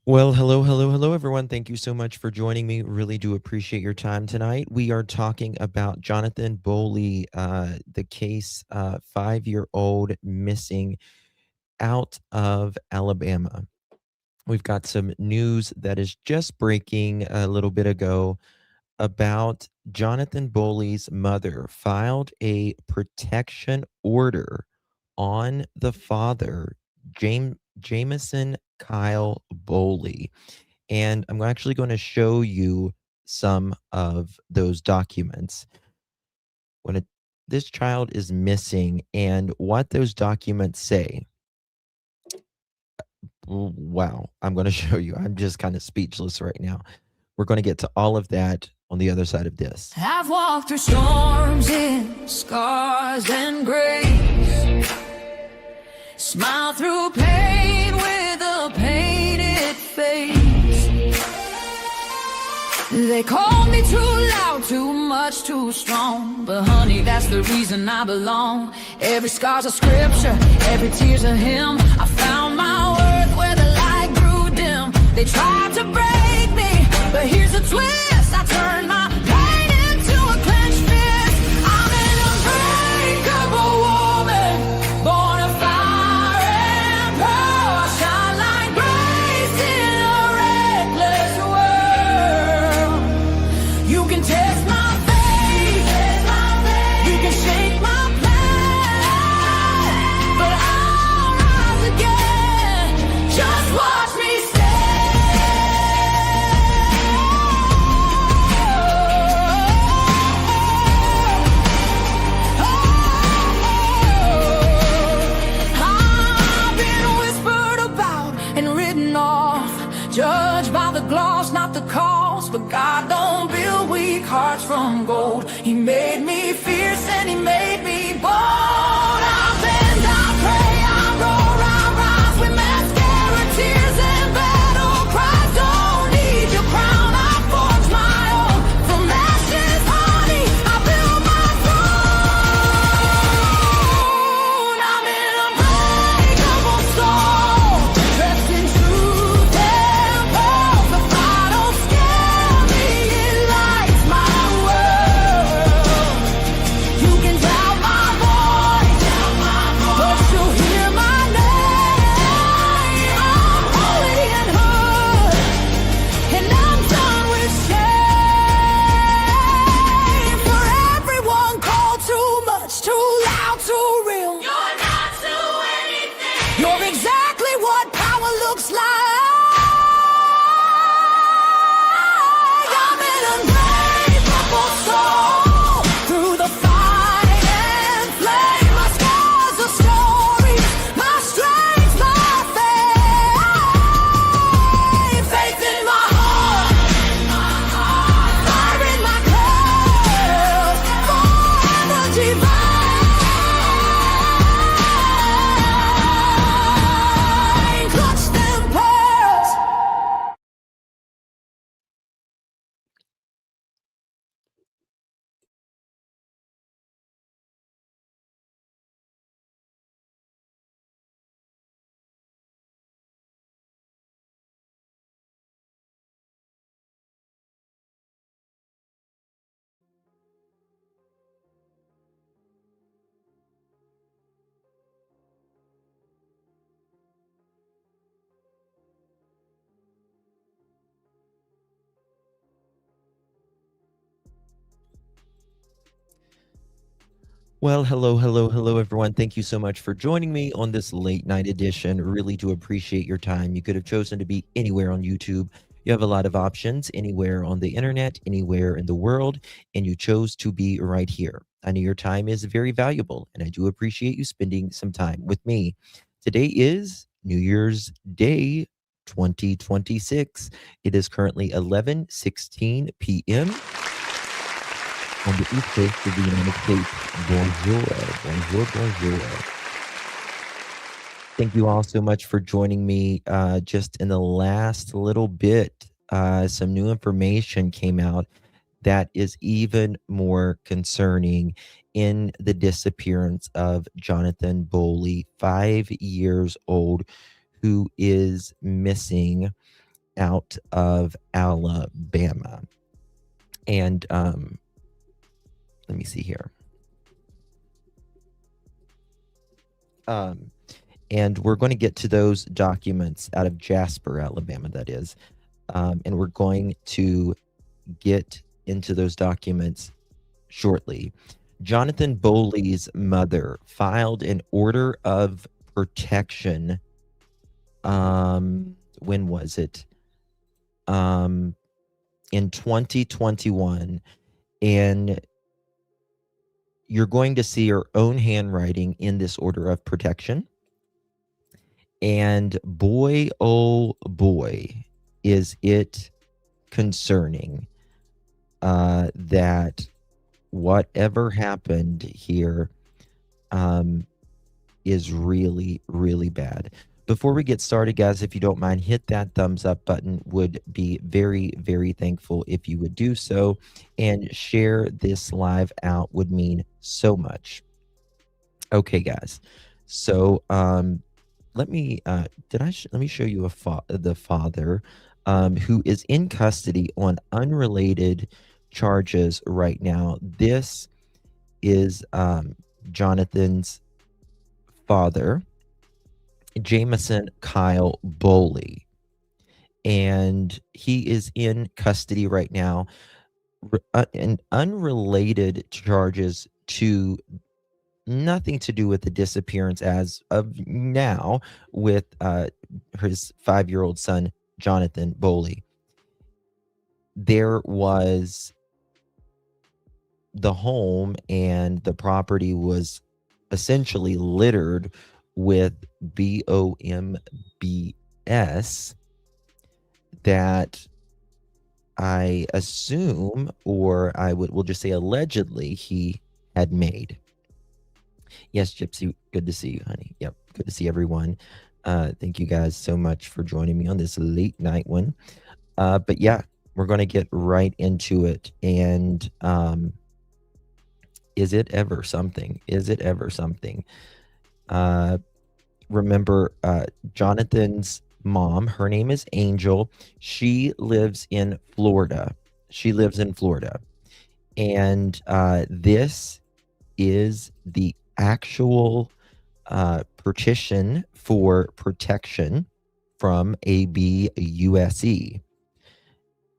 Well, hello, everyone. Thank you so much for joining me. Really do appreciate your time tonight. We are talking about Johnathan Boley, the case 5-year-old missing out of Alabama. We've got some news that is just breaking a little bit ago about Johnathan Boley's mother filed a protection order on the father, Jameson Kyle Boley. And I'm actually going to show you some of those documents. This child is missing and what those documents say. Wow, I'm going to show you. I'm just kind of speechless right now. We're going to get to all of that on the other side of this. I've walked through storms in scars and grace, smile through pain with a painted face. They called me too loud, too much, too strong, but honey, that's the reason I belong. Every scar's a scripture, every tear's a hymn. I found my worth where the light grew dim. They tried to break me, but here's a twist. I turned my pain into a clenched fist. I'm an unbreakable woman, born of fire and pearl. I shine like grace in a reckless world. You can test my faith, you can shake my plan, but I'll rise again. Just watch me judged by the gloss, not the cause. But God don't build weak hearts from gold. He made me fierce and he made me bold. I bend, I pray, I roar, I rise with mascara, tears and battle cries. Don't need your crown, I forge my own. From ashes, honey, I build my throne. I'm an unbreakable soul, dressed in truth and pearls. The fire don't scare me, it lights my world. You can doubt my voice, but you'll hear my name. I'm holy and hood, and I'm done with shame. For everyone called too much, too loud, too real. You're not to anything. You're exactly what power looks like. I'm an unbreakable soul, through the fight and flame. My scars are stories, my strength, my faith. Faith in my heart, fire in my curls, forever divine. Clutch them pearls. Well, hello, everyone. Thank you so much for joining me on this late night edition. Really do appreciate your time. You could have chosen to be anywhere on YouTube. You have a lot of options anywhere on the internet, anywhere in the world, and you chose to be right here. I know your time is very valuable, and I do appreciate you spending some time with me. Today is New Year's Day 2026. It is currently 11:16 p.m. on the east coast of the United States. Bonjour. Thank you all so much for joining me. Just in the last little bit, some new information came out that is even more concerning in the disappearance of Johnathan Boley, 5 years old, who is missing. out of Alabama. And let me see here. And we're going to get to those documents out of Jasper, Alabama, that is. And we're going to get into those documents shortly. Johnathan Boley's mother filed an order of protection. When was it? In 2021. And you're going to see her own handwriting in this order of protection. And boy, oh boy, is it concerning that whatever happened here is really, really bad. Before we get started, guys, if you don't mind, hit that thumbs up button. Would be very, very thankful if you would do so. And share this live out would mean so much. Okay, guys. So let me let me show you the father who is in custody on unrelated charges right now. This is Johnathan's father, Jameson Kyle Boley, and he is in custody right now, and unrelated charges to nothing to do with the disappearance as of now with his 5-year-old son, Johnathan Boley. There was the home and the property was essentially littered with BOMBS that I assume, or we'll just say allegedly, he had made. Yes, Gypsy, good to see you, honey. Yep, good to see everyone. Thank you guys so much for joining me on this late night one. But yeah, we're going to get right into it. And is it ever something? Is it ever something? Remember, Johnathan's mom, her name is Angel. She lives in Florida. And this is the actual petition for protection from ABUSE.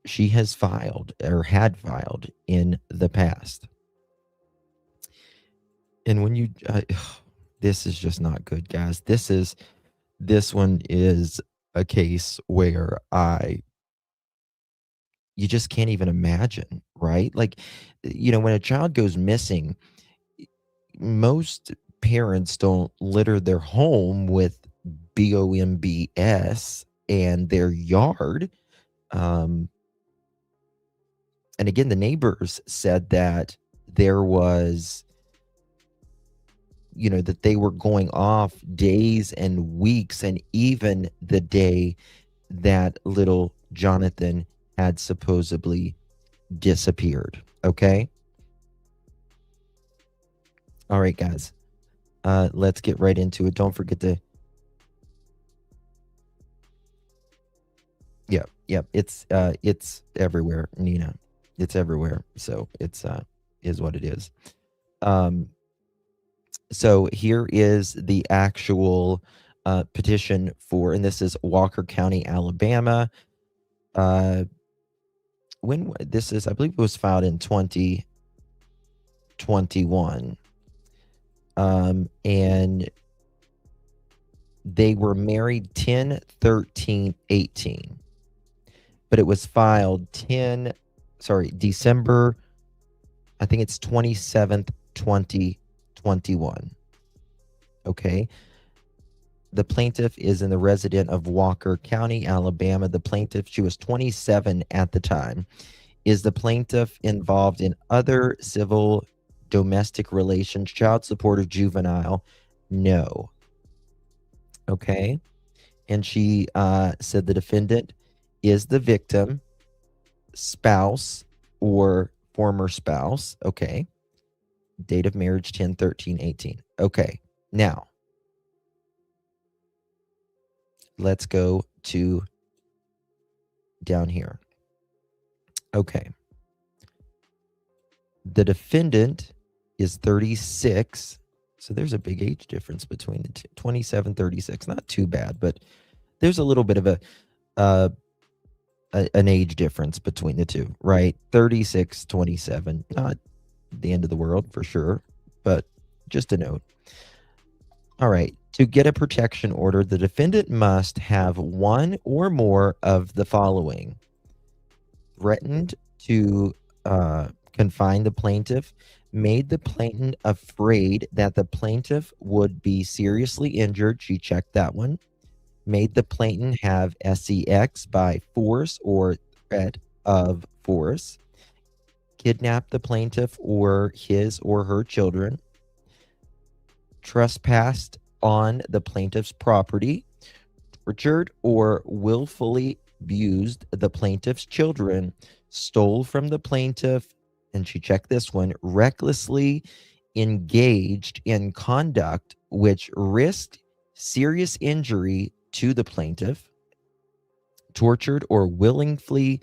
She has filed, or had filed, in the past. And when you this is just not good, guys. This one is a case where you just can't even imagine, right? Like, when a child goes missing, most parents don't litter their home with BOMBS and their yard. And again, the neighbors said that there was, that they were going off days and weeks, and even the day that little Johnathan had supposedly disappeared. Okay. All right, guys. Let's get right into it. Don't forget to. Yeah. It's everywhere, Nina. It's everywhere. So it's is what it is. So here is the actual petition for, and this is Walker County, Alabama. When this is, I believe it was filed in 2021. And they were married 10/13/18, but it was filed December, I think it's 27th, 2021. Okay. The plaintiff is a resident of Walker County, Alabama. The plaintiff, she was 27 at the time. Is the plaintiff involved in other civil, domestic relations, child support, or juvenile? No. Okay. And she said the defendant is the victim, spouse, or former spouse. Okay. Date of marriage 10/13/18. Okay. Now, let's go to down here. Okay. The defendant is 36. So there's a big age difference between the two. 27, 36. Not too bad, but there's a little bit of an age difference between the two, right? 36, 27. Not the end of the world for sure, but just a note. All right. To get a protection order, the defendant must have one or more of the following: threatened to confine the plaintiff, made the plaintiff afraid that the plaintiff would be seriously injured. She checked that one. Made the plaintiff have sex by force or threat of force. Kidnapped the plaintiff or his or her children. Trespassed on the plaintiff's property. Tortured or willfully abused the plaintiff's children. Stole from the plaintiff, and she checked this one, recklessly engaged in conduct which risked serious injury to the plaintiff. Tortured or willingly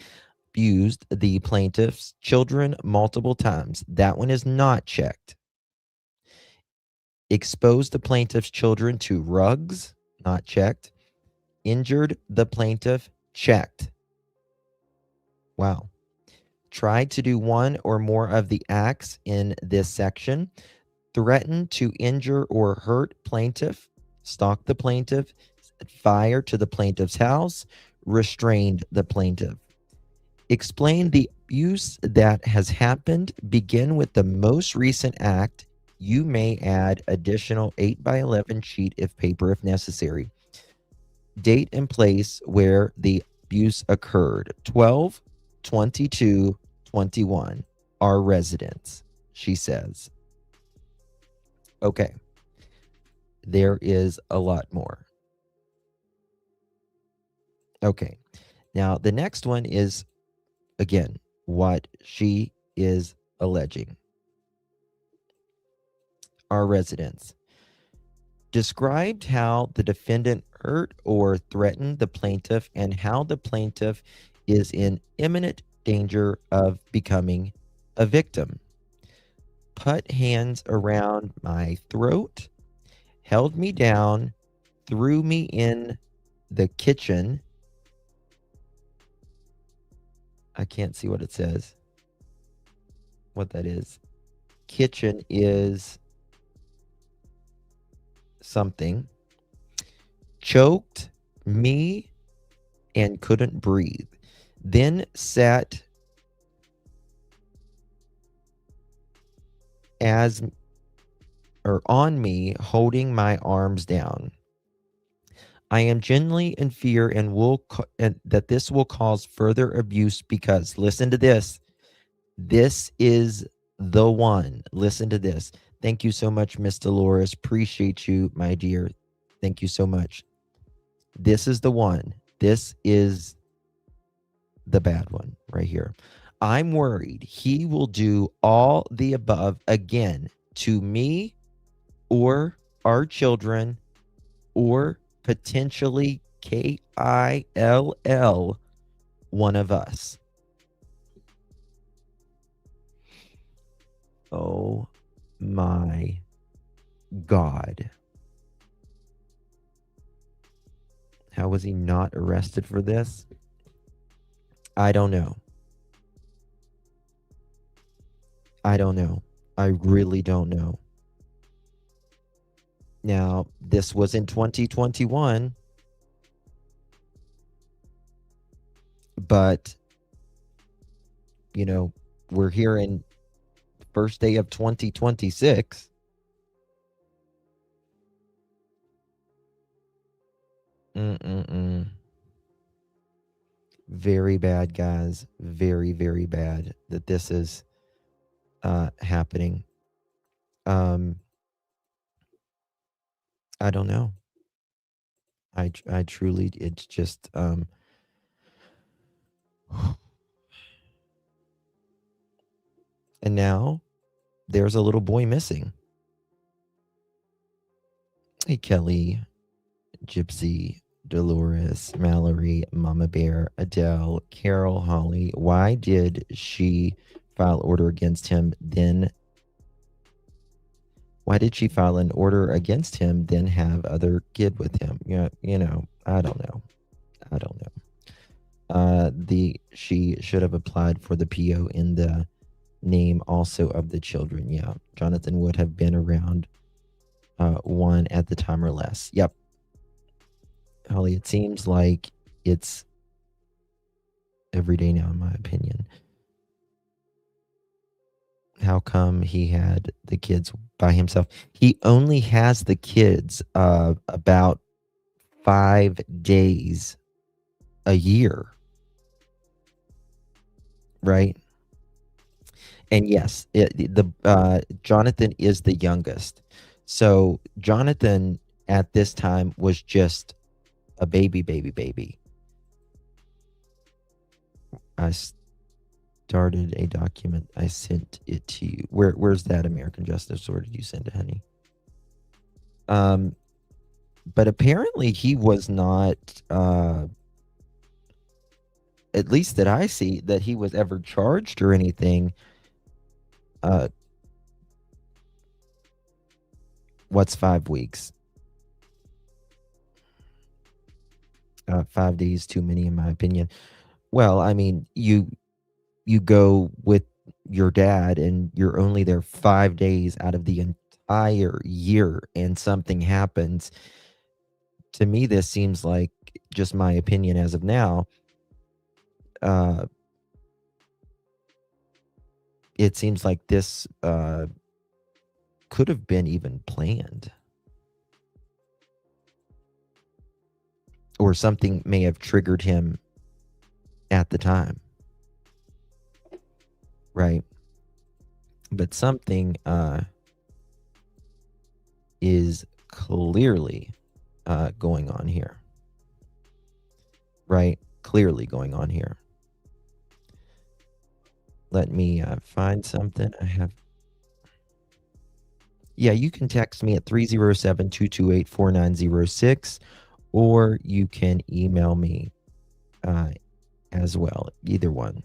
abused the plaintiff's children multiple times. That one is not checked. Exposed the plaintiff's children to rugs, not checked. Injured the plaintiff, checked. Wow. Tried to do one or more of the acts in this section. Threatened to injure or hurt plaintiff. Stalked the plaintiff. Set fire to the plaintiff's house. Restrained the plaintiff. Explain the abuse that has happened. Begin with the most recent act. You may add additional 8x11 sheet of paper if necessary. Date and place where the abuse occurred: 12, 22, 21. Our residence, she says. Okay. There is a lot more. Okay. Now, the next one is, again, what she is alleging. Our residence. Described how the defendant hurt or threatened the plaintiff and how the plaintiff is in imminent danger of becoming a victim. Put hands around my throat, held me down, threw me in the kitchen. I can't see what it says, what that is. Kitchen is something. Choked me and couldn't breathe. Then sat on me, holding my arms down. I am genuinely in fear and that this will cause further abuse because, listen to this. This is the one. Listen to this. Thank you so much, Miss Dolores. Appreciate you, my dear. Thank you so much. This is the one. This is the bad one right here. I'm worried he will do all the above again to me or our children or potentially KILL, one of us. Oh my God. How was he not arrested for this? I don't know. I don't know. I really don't know. Now, this was in 2021, but, you know, we're here in first day of 2026. Very bad, guys. Very, very bad that this is happening. I don't know. I truly, it's just, and now there's a little boy missing. Hey, Kelly, Gypsy, Dolores, Mallory, Mama Bear, Adele, Carol, Holly. Why did she file order against him then? Why did she file an order against him, then have other kid with him? Yeah, I don't know. I don't know. She should have applied for the PO in the name also of the children. Yeah, Johnathan would have been around 1 at the time or less. Yep. Holly, it seems like it's every day now, in my opinion. How come he had the kids by himself? He only has the kids about 5 days a year, right? And yes, Johnathan is the youngest. So Johnathan at this time was just a baby. I started a document. I sent it to you. Where's that, American Justice? Or did you send it, honey? But apparently he was not, at least that I see, that he was ever charged or anything. What's 5 weeks? 5 days too many, in my opinion. Well, I mean, you go with your dad and you're only there 5 days out of the entire year and something happens. To me, this seems like, just my opinion as of now, it seems like this could have been even planned. Or something may have triggered him at the time. Right? But something is clearly going on here. Right? Clearly going on here. Let me find something. I have. Yeah, you can text me at 307-228-4906, or you can email me as well. Either one.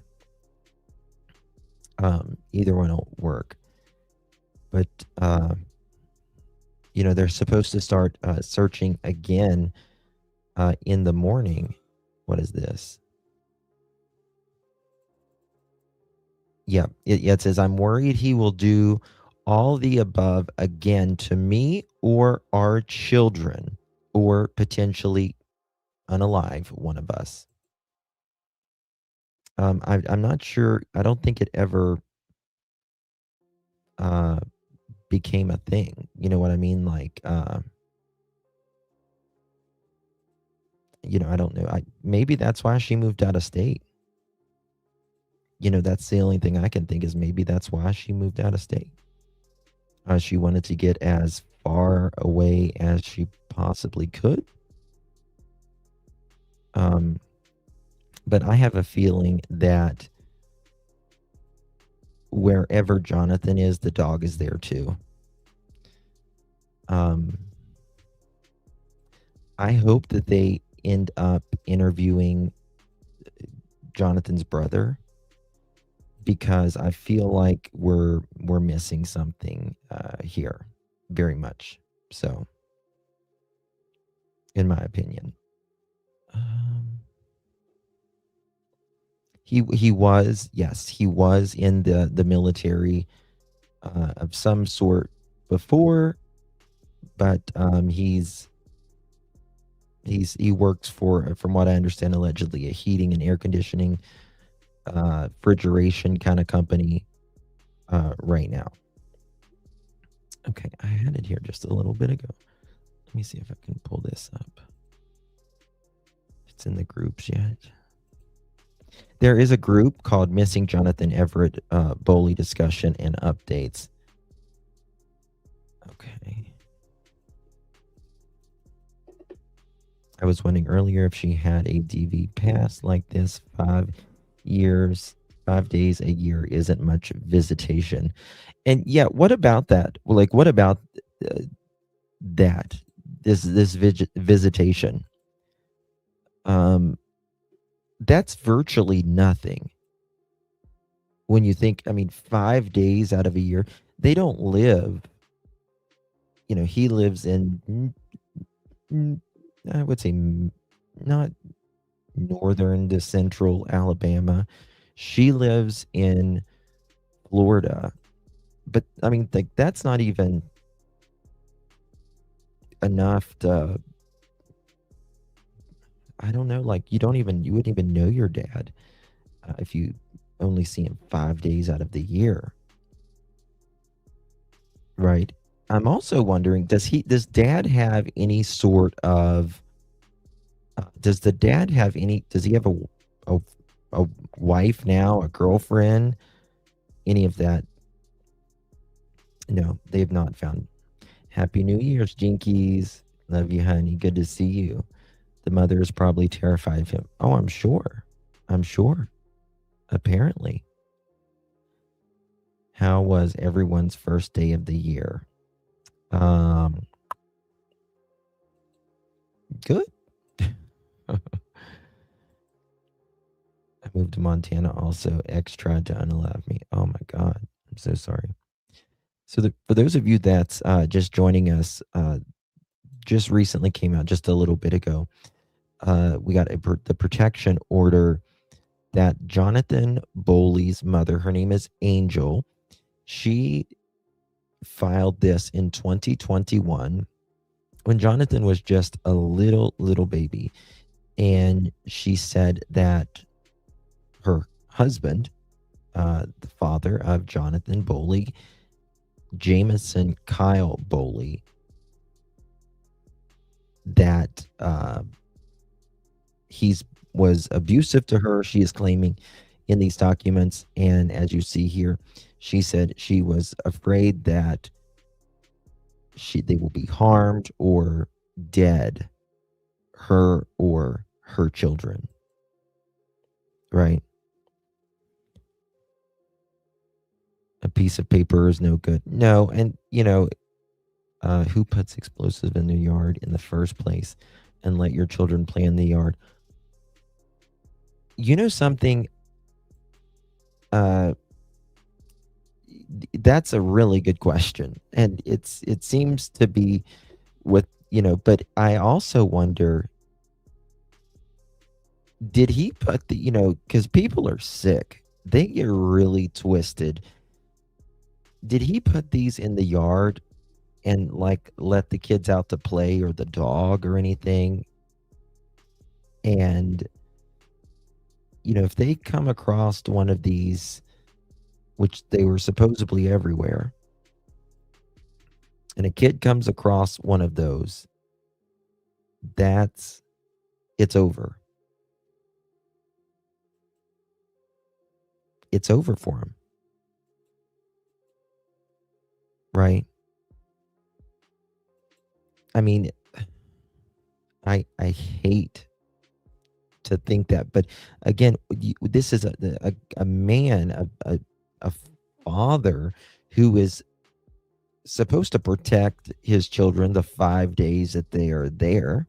Either one will work. But, they're supposed to start searching again in the morning. What is this? Yeah, it says, I'm worried he will do all the above again to me or our children, or potentially unalive one of us. I'm not sure. I don't think it ever became a thing. You know what I mean? Like, I don't know. Maybe that's why she moved out of state. That's the only thing I can think, is maybe that's why she moved out of state. She wanted to get as far away as she possibly could. But I have a feeling that wherever Johnathan is, the dog is there too. I hope that they end up interviewing Johnathan's brother, because I feel like we're missing something here, very much so, in my opinion. He was, yes, he was in the military of some sort before, but he works for, from what I understand, allegedly a heating and air conditioning refrigeration kind of company right now. Okay, I had it here just a little bit ago. Let me see if I can pull this up. It's in the groups yet. There is a group called Missing Johnathan Everett Boley Discussion and Updates. Okay. I was wondering earlier if she had a DV pass like this. 5 years, 5 days a year isn't much visitation. And yeah, what about that? Like, what about that? This visitation? That's virtually nothing when you think, I mean, 5 days out of a year, they don't live, he lives in, mm, I would say, not northern to central Alabama. She lives in Florida. But, I mean, like, that's not even enough to, I don't know, like, you wouldn't even know your dad, if you only see him 5 days out of the year, right? I'm also wondering, does dad have any sort of, does he have a a wife now, a girlfriend, any of that? No, they have not found. Happy New Year's, Jinkies. Love you, honey. Good to see you. The mother is probably terrified of him. Oh, I'm sure. I'm sure. Apparently. How was everyone's first day of the year? Good. I moved to Montana also. X tried to unalive me. Oh my God. I'm so sorry. So for those of you that's just joining us, just recently came out just a little bit ago. We got the protection order that Johnathan Boley's mother, her name is Angel, she filed this in 2021 when Johnathan was just a little baby. And she said that her husband, the father of Johnathan Boley, Jameson Kyle Boley, that he's was abusive to her. She is claiming in these documents, and as you see here, she said she was afraid that they will be harmed or dead, her or her children. Right? A piece of paper is no good. No, and who puts explosives in their yard in the first place and let your children play in the yard? You know something? That's a really good question, and it seems to be with but I also wonder, did he put because people are sick, they get really twisted. Did he put these in the yard and like let the kids out to play or the dog or anything? And if they come across one of these, which they were supposedly everywhere, and a kid comes across one of those, it's over. It's over for him. Right? I mean, I hate to think that, but again, this is a man, a father who is supposed to protect his children the 5 days that they are there,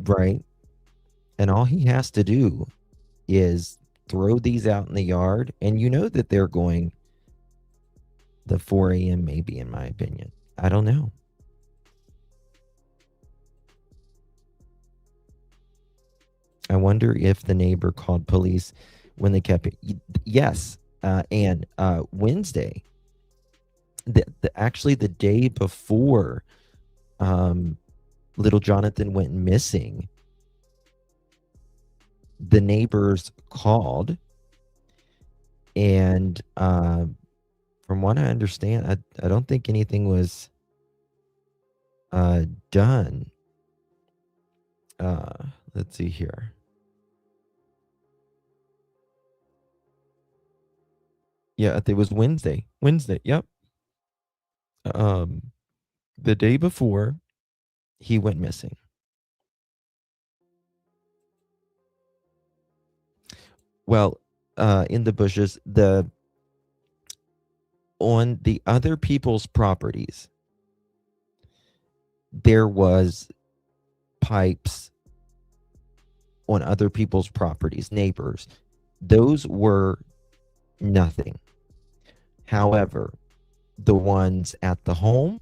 right? And all he has to do is throw these out in the yard, and that they're going the 4 a.m. maybe, in my opinion. I don't know. I wonder if the neighbor called police when they kept it. Yes, and Wednesday, actually the day before little Johnathan went missing, the neighbors called, and from what I understand, I don't think anything was done. Let's see here. Yeah, it was Wednesday. Wednesday, yep. The day before he went missing. Well, in the bushes, on the other people's properties, there was pipes on other people's properties, neighbors, those were nothing. However, the ones at the home,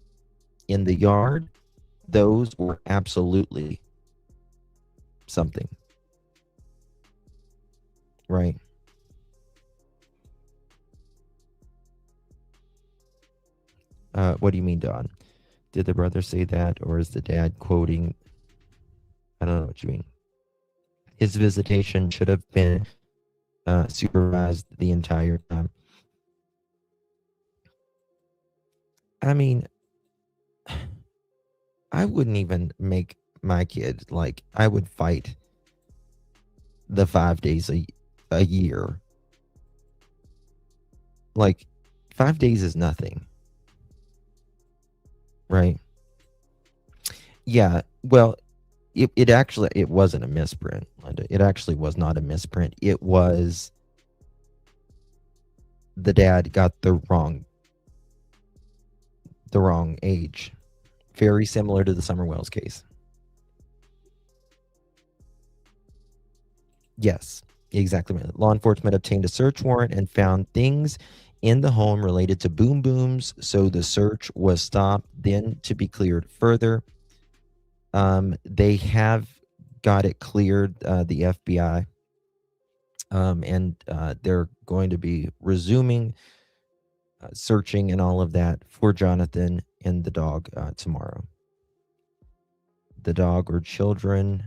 in the yard, those were absolutely something. Right? What do you mean, Don? Did the brother say that, or is the dad quoting? I don't know what you mean. His visitation should have been supervised the entire time. I mean, I wouldn't even make my kid, like, I would fight the 5 days a year. Like, 5 days is nothing. Right? Yeah. Well, it actually, it wasn't a misprint, Linda. It actually was not a misprint. It was the dad got the wrong age. Very similar to the Summer Wells case. Yes, exactly. Law enforcement obtained a search warrant and found things in the home related to boom booms, so the search was stopped, then to be cleared further. They have got it cleared, the FBI, and they're going to be resuming searching and all of that for Johnathan and the dog tomorrow. The dog or children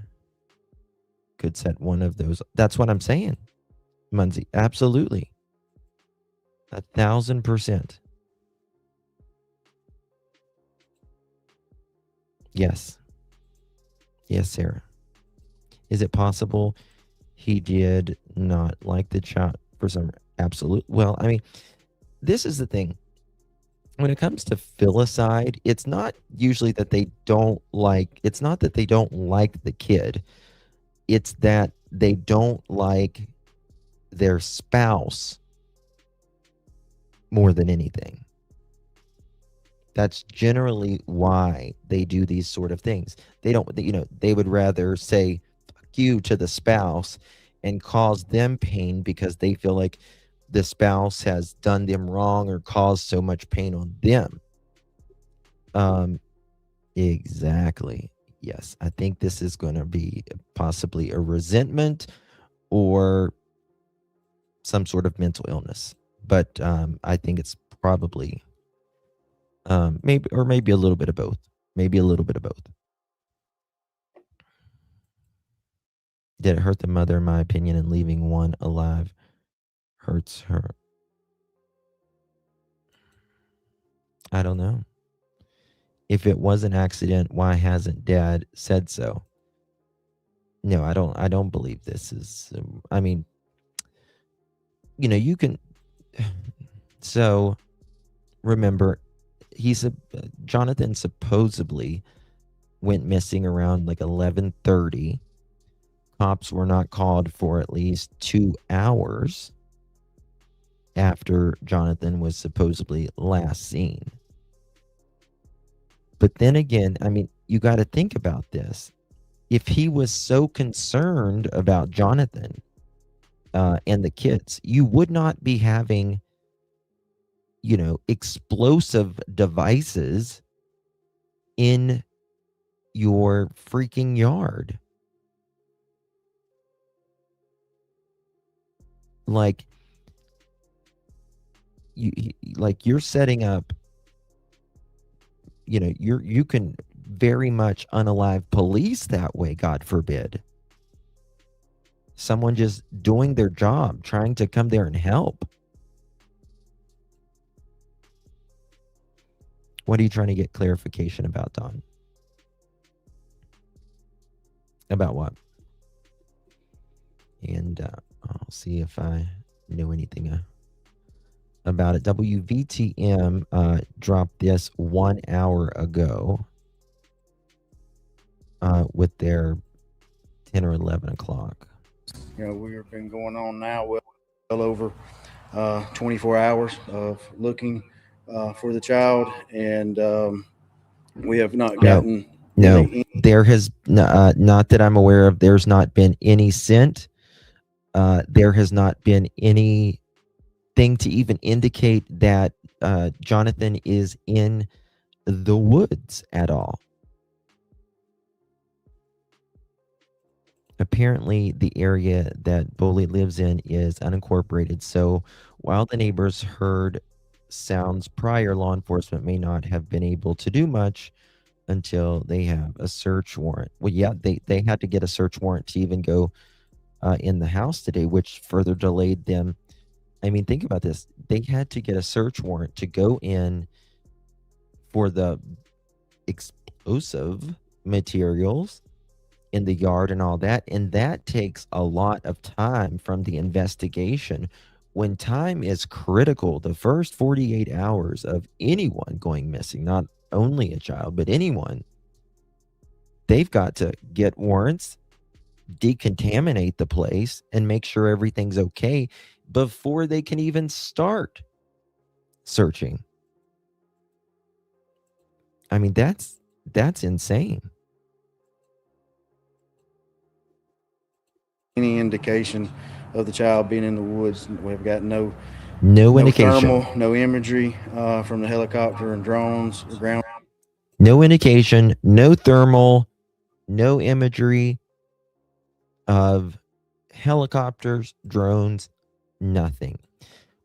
could set one of those. That's what I'm saying, Munzie. Absolutely. 1,000%. Yes. Yes, Sarah. Is it possible he did not like the child for some absolute? Well, I mean, this is the thing. When it comes to filicide, it's not usually that they don't like, it's not that they don't like the kid. It's that they don't like their spouse more than anything. That's generally why they do these sort of things. They don't, they would rather say fuck you to the spouse and cause them pain because they feel like the spouse has done them wrong or caused so much pain on them. Exactly. Yes. I think this is going to be possibly a resentment or some sort of mental illness. But I think it's probably maybe a little bit of both. Maybe a little bit of both. Did it hurt the mother, in my opinion, and leaving one alive hurts her? I don't know. If it was an accident, why hasn't Dad said so? No, I don't believe this is. I mean, you can. So, remember, Johnathan supposedly went missing around like 11:30. Cops were not called for at least 2 hours after Johnathan was supposedly last seen. But then again, I mean, you got to think about this. If he was so concerned about Johnathan and the kids, you would not be having, explosive devices in your freaking yard. Like, you're setting up, you can very much unalive police that way, God forbid. Someone just doing their job, trying to come there and help. What are you trying to get clarification about, Don? About what? And I'll see if I knew anything about it. WVTM dropped this 1 hour ago with their 10 or 11 o'clock. We've been going on now well over 24 hours of looking for the child, and we have not gotten No, there has not that I'm aware of. There's not been any scent. There has not been anything to even indicate that Johnathan is in the woods at all. Apparently, the area that Boley lives in is unincorporated. So while the neighbors heard sounds prior, law enforcement may not have been able to do much until they have a search warrant. Well, yeah, they had to get a search warrant to even go in the house today, which further delayed them. I mean, think about this. They had to get a search warrant to go in for the explosive materials in the yard and all that. And that takes a lot of time from the investigation. When time is critical, the first 48 hours of anyone going missing, not only a child, but anyone, they've got to get warrants, decontaminate the place, and make sure everything's okay before they can even start searching. I mean, that's insane. Any indication of the child being in the woods? We've got no indication. Thermal, no imagery from the helicopter and drones, ground. No indication, no thermal, no imagery of helicopters, drones, nothing.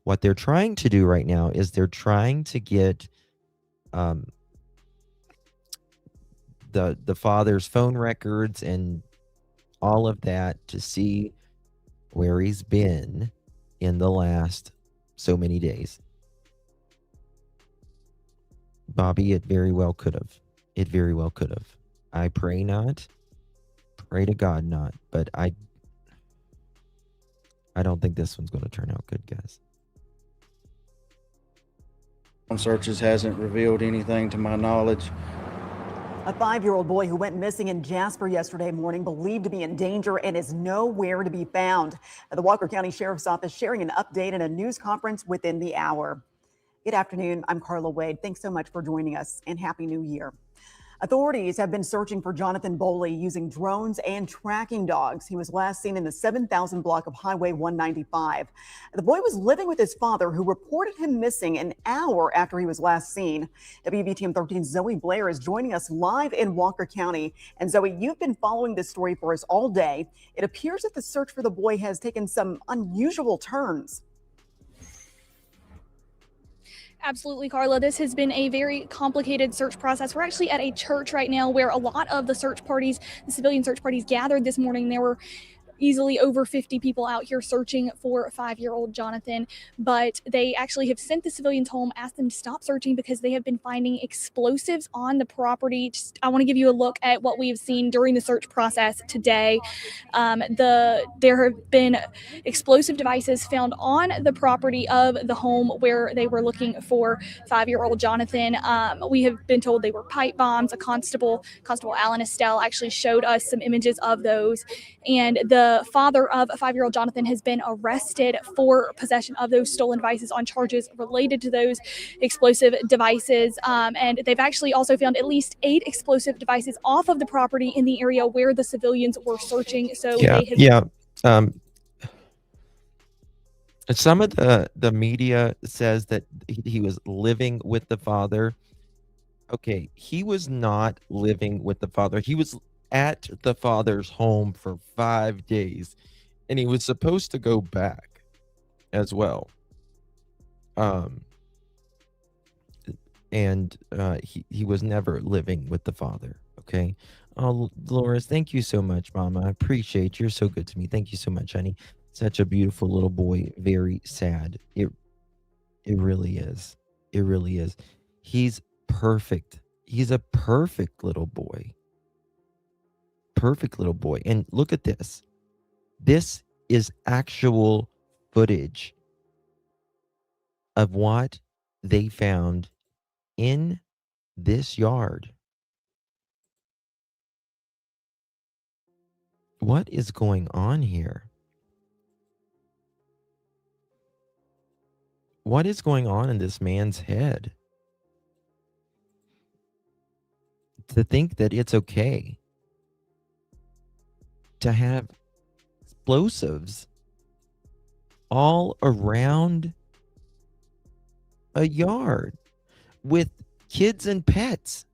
What they're trying to do right now is they're trying to get the father's phone records and all of that to see where he's been in the last so many days. Bobby, it very well could have. It very well could have. I pray not. Pray to God not. But I don't think this one's going to turn out good, guys. Searches hasn't revealed anything to my knowledge. A 5-year-old boy who went missing in Jasper yesterday morning, believed to be in danger, and is nowhere to be found. The Walker County Sheriff's Office sharing an update in a news conference within the hour. Good afternoon. I'm Carla Wade. Thanks so much for joining us, and Happy New Year. Authorities have been searching for Johnathan Boley using drones and tracking dogs. He was last seen in the 7,000 block of Highway 195. The boy was living with his father, who reported him missing an hour after he was last seen. WVTM 13's Zoe Blair is joining us live in Walker County. And Zoe, you've been following this story for us all day. It appears that the search for the boy has taken some unusual turns. Absolutely, Carla. This has been a very complicated search process. We're actually at a church right now where a lot of the search parties, the civilian search parties, gathered this morning. There were easily over 50 people out here searching for 5-year-old Johnathan, but they actually have sent the civilians home, asked them to stop searching because they have been finding explosives on the property. I want to give you a look at what we have seen during the search process today. There have been explosive devices found on the property of the home where they were looking for 5-year-old Johnathan. We have been told they were pipe bombs. Constable Alan Estelle actually showed us some images of those, and the father of 5-year-old Johnathan has been arrested for possession of those stolen devices on charges related to those explosive devices. And they've actually also found at least 8 explosive devices off of the property in the area where the civilians were searching. So some of the media says that he was living with the father. Okay, he was not living with the father. He was at the father's home for 5 days, and he was supposed to go back as well. And he was never living with the father. Okay. Oh, Dolores, thank you so much, Mama. I appreciate you. You're so good to me. Thank you so much, honey. Such a beautiful little boy. Very sad. It really is. It really is. He's perfect. He's a perfect little boy. Perfect little boy. And look at this. This is actual footage of what they found in this yard. What is going on here? What is going on in this man's head to think that it's okay to have explosives all around a yard with kids and pets.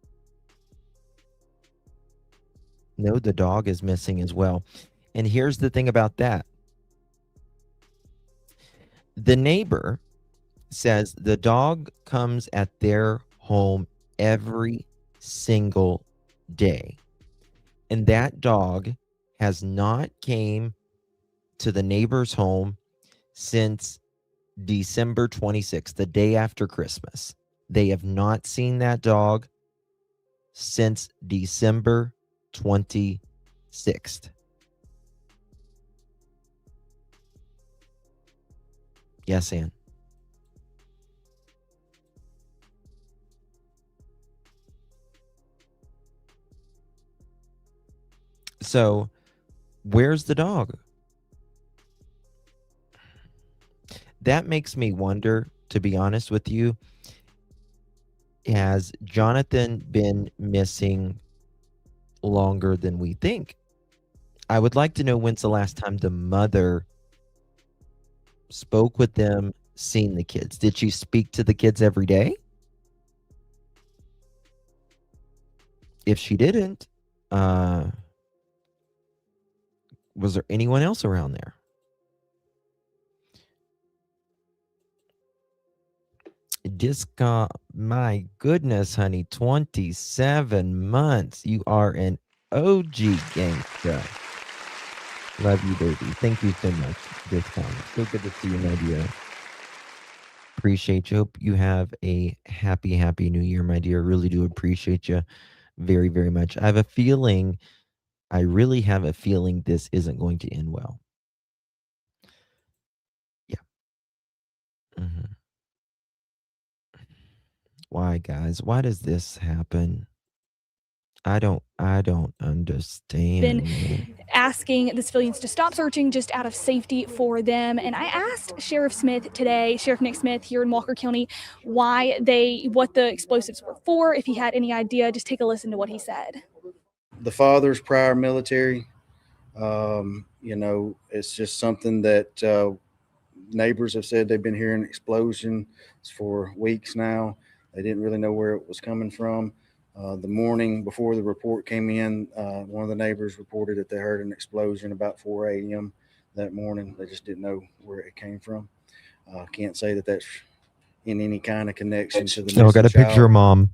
No, the dog is missing as well. And here's the thing about that. The neighbor says the dog comes at their home every single day. And that dog has not came to the neighbor's home since December 26th, the day after Christmas. They have not seen that dog since December 26th. Yes, Ann. So, where's the dog? That makes me wonder, to be honest with you, has Johnathan been missing longer than we think? I would like to know when's the last time the mother spoke with them, seen the kids. Did she speak to the kids every day? If she didn't, was there anyone else around there? Disca, my goodness, honey, 27 months. You are an OG gangster. Love you, baby. Thank you so much, Disca. So good to see you, my dear. Appreciate you. Hope you have a happy new year, my dear. Really do appreciate you very, very much. I really have a feeling this isn't going to end well. Yeah. Mhm. Why, guys? Why does this happen? I don't understand. Been asking the civilians to stop searching just out of safety for them. And I asked Sheriff Smith today, Sheriff Nick Smith here in Walker County, what the explosives were for, if he had any idea. Just take a listen to what he said. The father's prior military. It's just something that neighbors have said they've been hearing explosions for weeks now. They didn't really know where it was coming from. The morning before the report came in, one of the neighbors reported that they heard an explosion about 4 a.m. that morning. They just didn't know where it came from. Can't say that that's in any kind of connection to the missing I got a picture of Mom.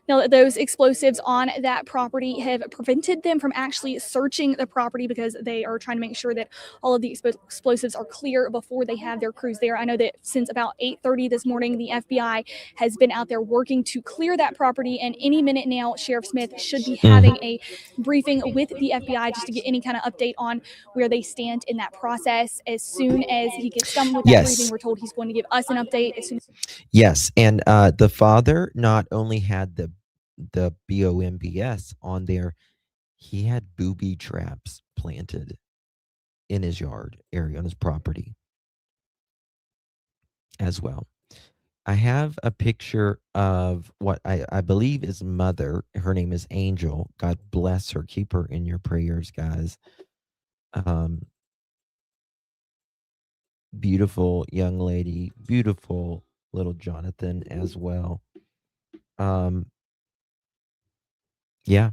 Now, those explosives on that property have prevented them from actually searching the property because they are trying to make sure that all of the explosives are clear before they have their crews there. I know that since about 8:30 this morning, the FBI has been out there working to clear that property, and any minute now, Sheriff Smith should be having a briefing with the FBI just to get any kind of update on where they stand in that process. As soon as he gets done with that briefing, we're told he's going to give us an update as soon as. Yes, and the father not only had the BOMBS on there, he had booby traps planted in his yard area on his property as well. I have a picture of what I believe is mother. Her name is Angel. God bless her. Keep her in your prayers, guys. Beautiful young lady, beautiful little Johnathan as well. Yeah.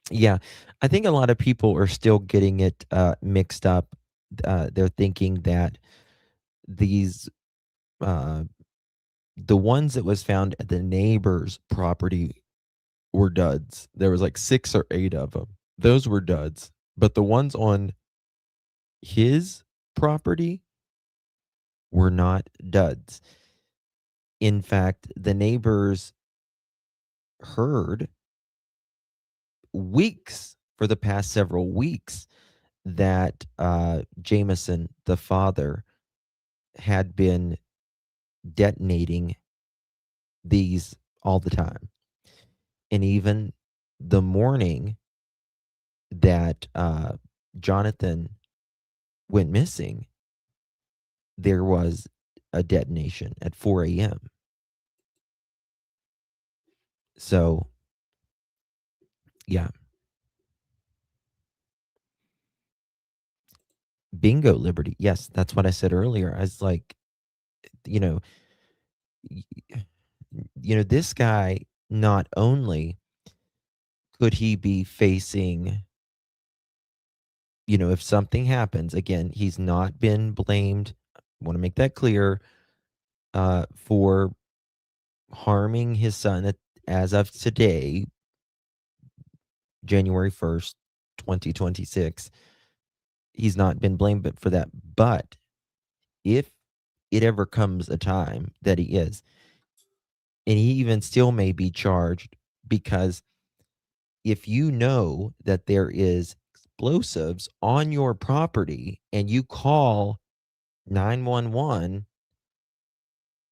Yeah. I think a lot of people are still getting it mixed up. They're thinking that these the ones that was found at the neighbor's property were duds. There was like 6 or 8 of them. Those were duds. But the ones on his property were not duds. In fact, the neighbors heard for the past several weeks that Jameson, the father, had been detonating these all the time. And even the morning that Johnathan went missing, there was a detonation at 4 a.m. So, yeah. Bingo, Liberty. Yes, that's what I said earlier. I was like, you know, y- this guy, not only could he be facing, if something happens, again, he's not been blamed. I want to make that clear, for harming his son as of today, January 1st, 2026. He's not been blamed for that. But if it ever comes a time that he is, and he even still may be charged, because if you know that there is explosives on your property and you call 911,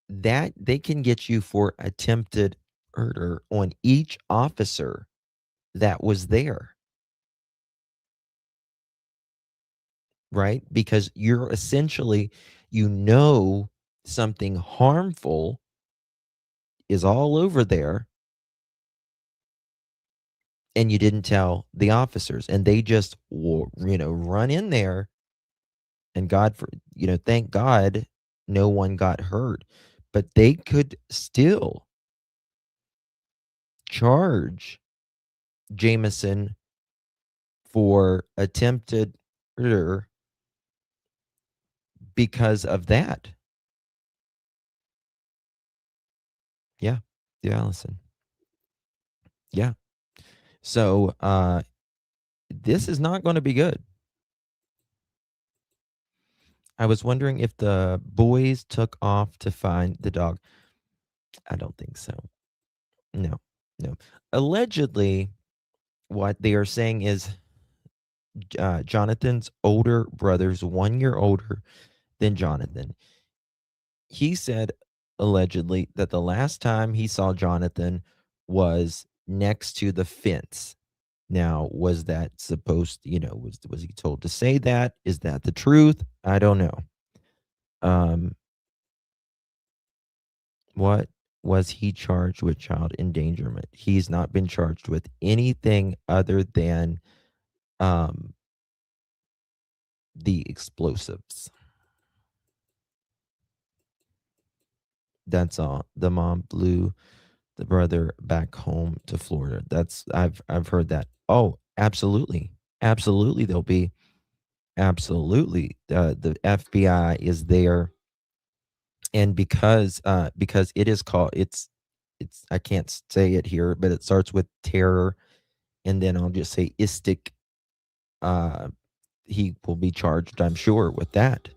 that they can get you for attempted murder on each officer that was there, right? Because you're essentially, something harmful is all over there, and you didn't tell the officers, and they just run in there, and thank God no one got hurt, but they could still charge Jameson for attempted murder because of that. Yeah. Yeah, Allison. Yeah. So this is not going to be good. I was wondering if the boys took off to find the dog. I don't think so. No. No. Allegedly, what they are saying is Jonathan's older brother's 1 year older than Jonathan. He said allegedly that the last time he saw Jonathan was next to the fence. Now, was that supposed, was he told to say that? Is that the truth? I don't know. What was he charged with? Child endangerment. He's not been charged with anything other than the explosives. That's all. The mom blew the brother back home to Florida. I've heard that. Oh, absolutely. Absolutely there'll be absolutely the FBI is there, and because it is called it's I can't say it here, but it starts with terror, and then I'll just say istic. He will be charged, I'm sure, with that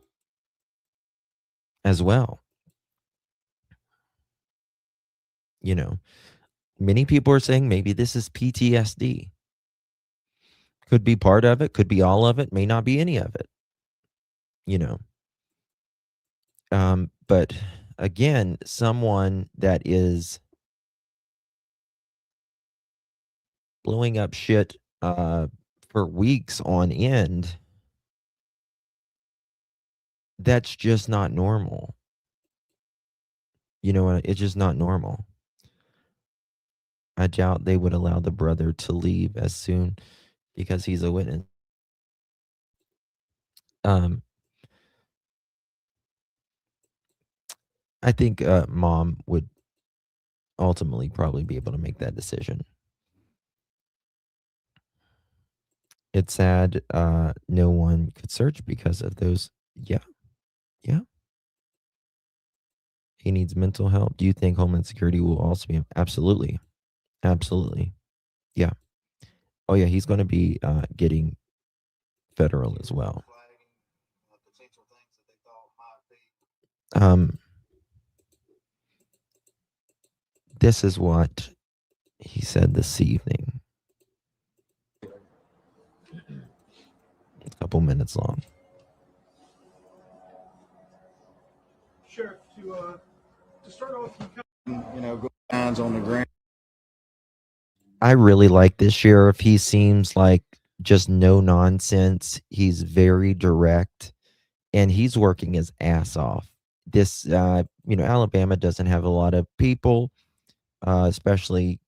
as well. Many people are saying maybe this is PTSD. Could be part of it, could be all of it, may not be any of it. you know but again, someone that is blowing up shit for weeks on end, that's just not normal. It's just not normal. I doubt they would allow the brother to leave as soon because he's a witness. um I think mom would ultimately probably be able to make that decision. It's sad no one could search because of those. Yeah. Yeah. He needs mental help. Do you think Homeland Security will also be? Absolutely. Absolutely. Yeah. Oh, yeah. He's going to be getting federal as well. Um, this is what he said this evening. A couple minutes long. Sheriff, to start off, Go lines on the ground. I really like this sheriff. He seems like just no nonsense. He's very direct, and he's working his ass off. this, Alabama doesn't have a lot of people, especially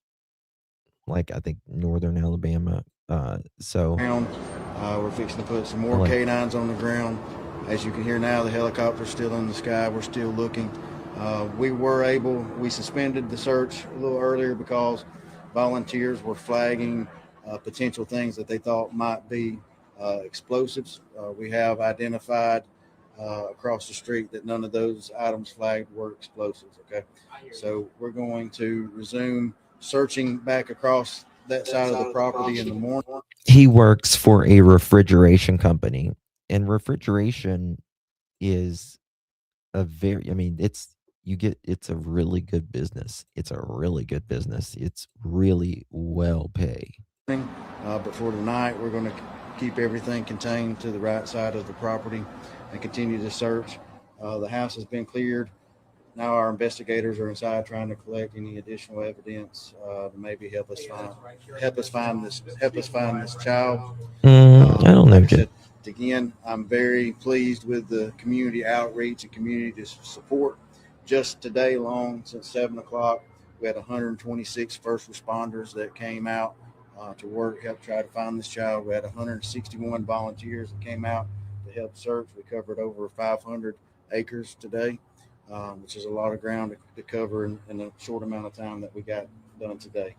like I think northern Alabama. So we're fixing to put some more like, canines on the ground. As you can hear now, the helicopter's still in the sky. We're still looking. We suspended the search a little earlier because volunteers were flagging potential things that they thought might be explosives. We have identified across the street that none of those items flagged were explosives. Okay, so we're going to resume searching back across that side of the property in the morning. he works for a refrigeration company, and refrigeration is it's a really good business. It's a really good business. It's really well pay. But for tonight, we're going to keep everything contained to the right side of the property and continue to search. The house has been cleared. Now our investigators are inside trying to collect any additional evidence to maybe help us find this child. I don't know, Like I Jim. said, again, I'm very pleased with the community outreach and community support. Just today long, since 7 o'clock, we had 126 first responders that came out to work, help try to find this child. We had 161 volunteers that came out to help search. We covered over 500 acres today, which is a lot of ground to cover in a short amount of time that we got done today.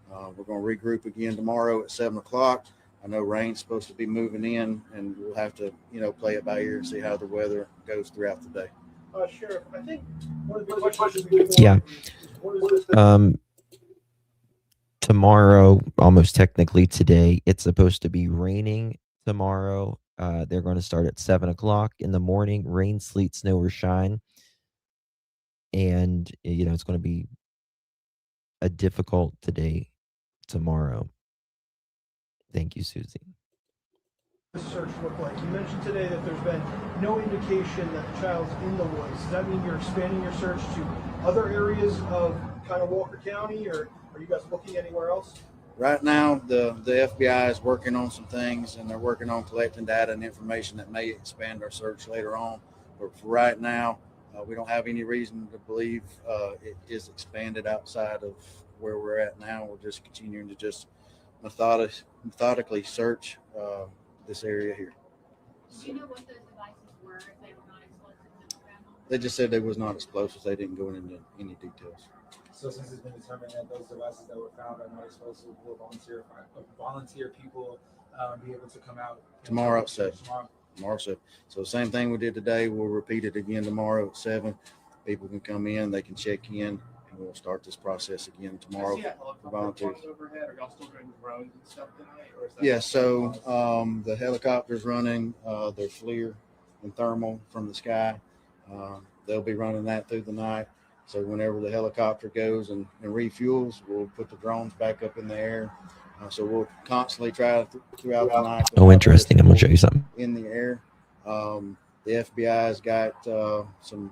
We're going to regroup again tomorrow at 7 o'clock. I know rain's supposed to be moving in, and we'll have to, play it by ear and see how the weather goes throughout the day. Sheriff, I think one of the questions before Yeah. is what is the Tomorrow, almost technically today, it's supposed to be raining tomorrow. They're going to start at 7 o'clock in the morning, rain, sleet, snow, or shine. And, it's going to be a difficult today tomorrow. Thank you, Susie. search look like? You mentioned today that there's been no indication that the child's in the woods. Does that mean you're expanding your search to other areas of kind of Walker County, or are you guys looking anywhere else? Right now, the FBI is working on some things, and they're working on collecting data and information that may expand our search later on. But for right now, we don't have any reason to believe it is expanded outside of where we're at now. We're just continuing to just methodically search this area here. Do you know what those devices were, if they were not explosives? They just said they was not explosives. They didn't go into any details. So since it's been determined that those devices that were found are not explosive, will volunteer people be able to come out Tomorrow at 7. Tomorrow 7. So same thing we did today, we'll repeat it again tomorrow at 7. People can come in, they can check in, and we'll start this process again tomorrow for volunteers. Overhead, are y'all still doing drones and stuff tonight? Or is that Yeah, so the helicopter's running their FLIR and thermal from the sky. They'll be running that through the night. So whenever the helicopter goes and refuels, we'll put the drones back up in the air. So we'll constantly try throughout the night. Oh, interesting. I'm going to show you something. In the air. The FBI's got some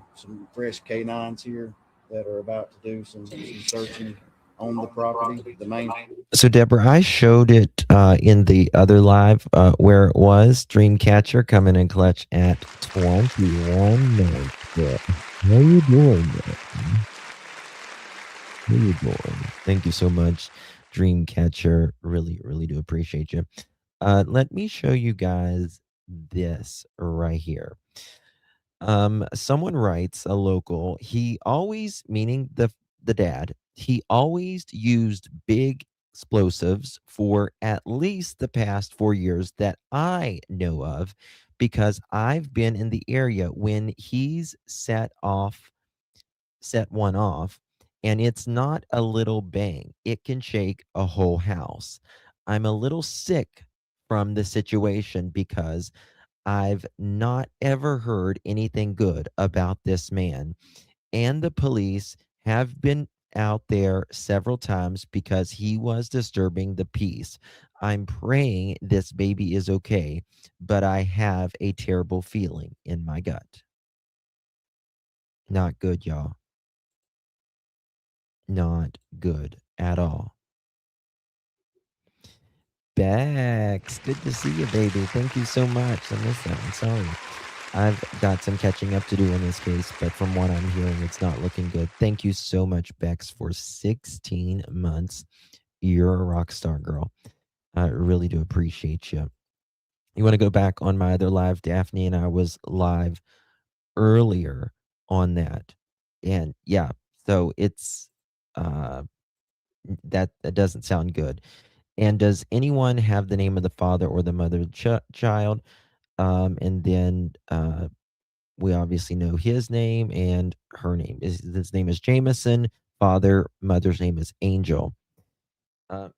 fresh canines here that are about to do some searching on the property. The main. So, Deborah, I showed it in the other live where it was. Dreamcatcher coming in clutch at 21 minutes. Yeah. How you doing? How you doing? Thank you so much, Dreamcatcher. Really, really do appreciate you. Let me show you guys this right here. Someone writes, a local, he always, meaning the dad, he always used big explosives for at least the past 4 years that I know of, because I've been in the area when he's set one off, and it's not a little bang. It can shake a whole house. I'm a little sick from the situation because I've not ever heard anything good about this man. And the police have been out there several times because he was disturbing the peace. I'm praying this baby is okay, but I have a terrible feeling in my gut. Not good, y'all. Not good at all. Bex, good to see you, baby. Thank you so much. I missed that one. Sorry. I've got some catching up to do in this case, but from what I'm hearing, it's not looking good. Thank you so much, Bex, for 16 months. You're a rock star, girl. I really do appreciate you. You want to go back on my other live? Daphne and I was live earlier on that. And yeah, so it's that doesn't sound good. And does anyone have the name of the father or the mother of the child? And then we obviously know his name and her name. His name is Jameson. Mother's name is Angel. Uh,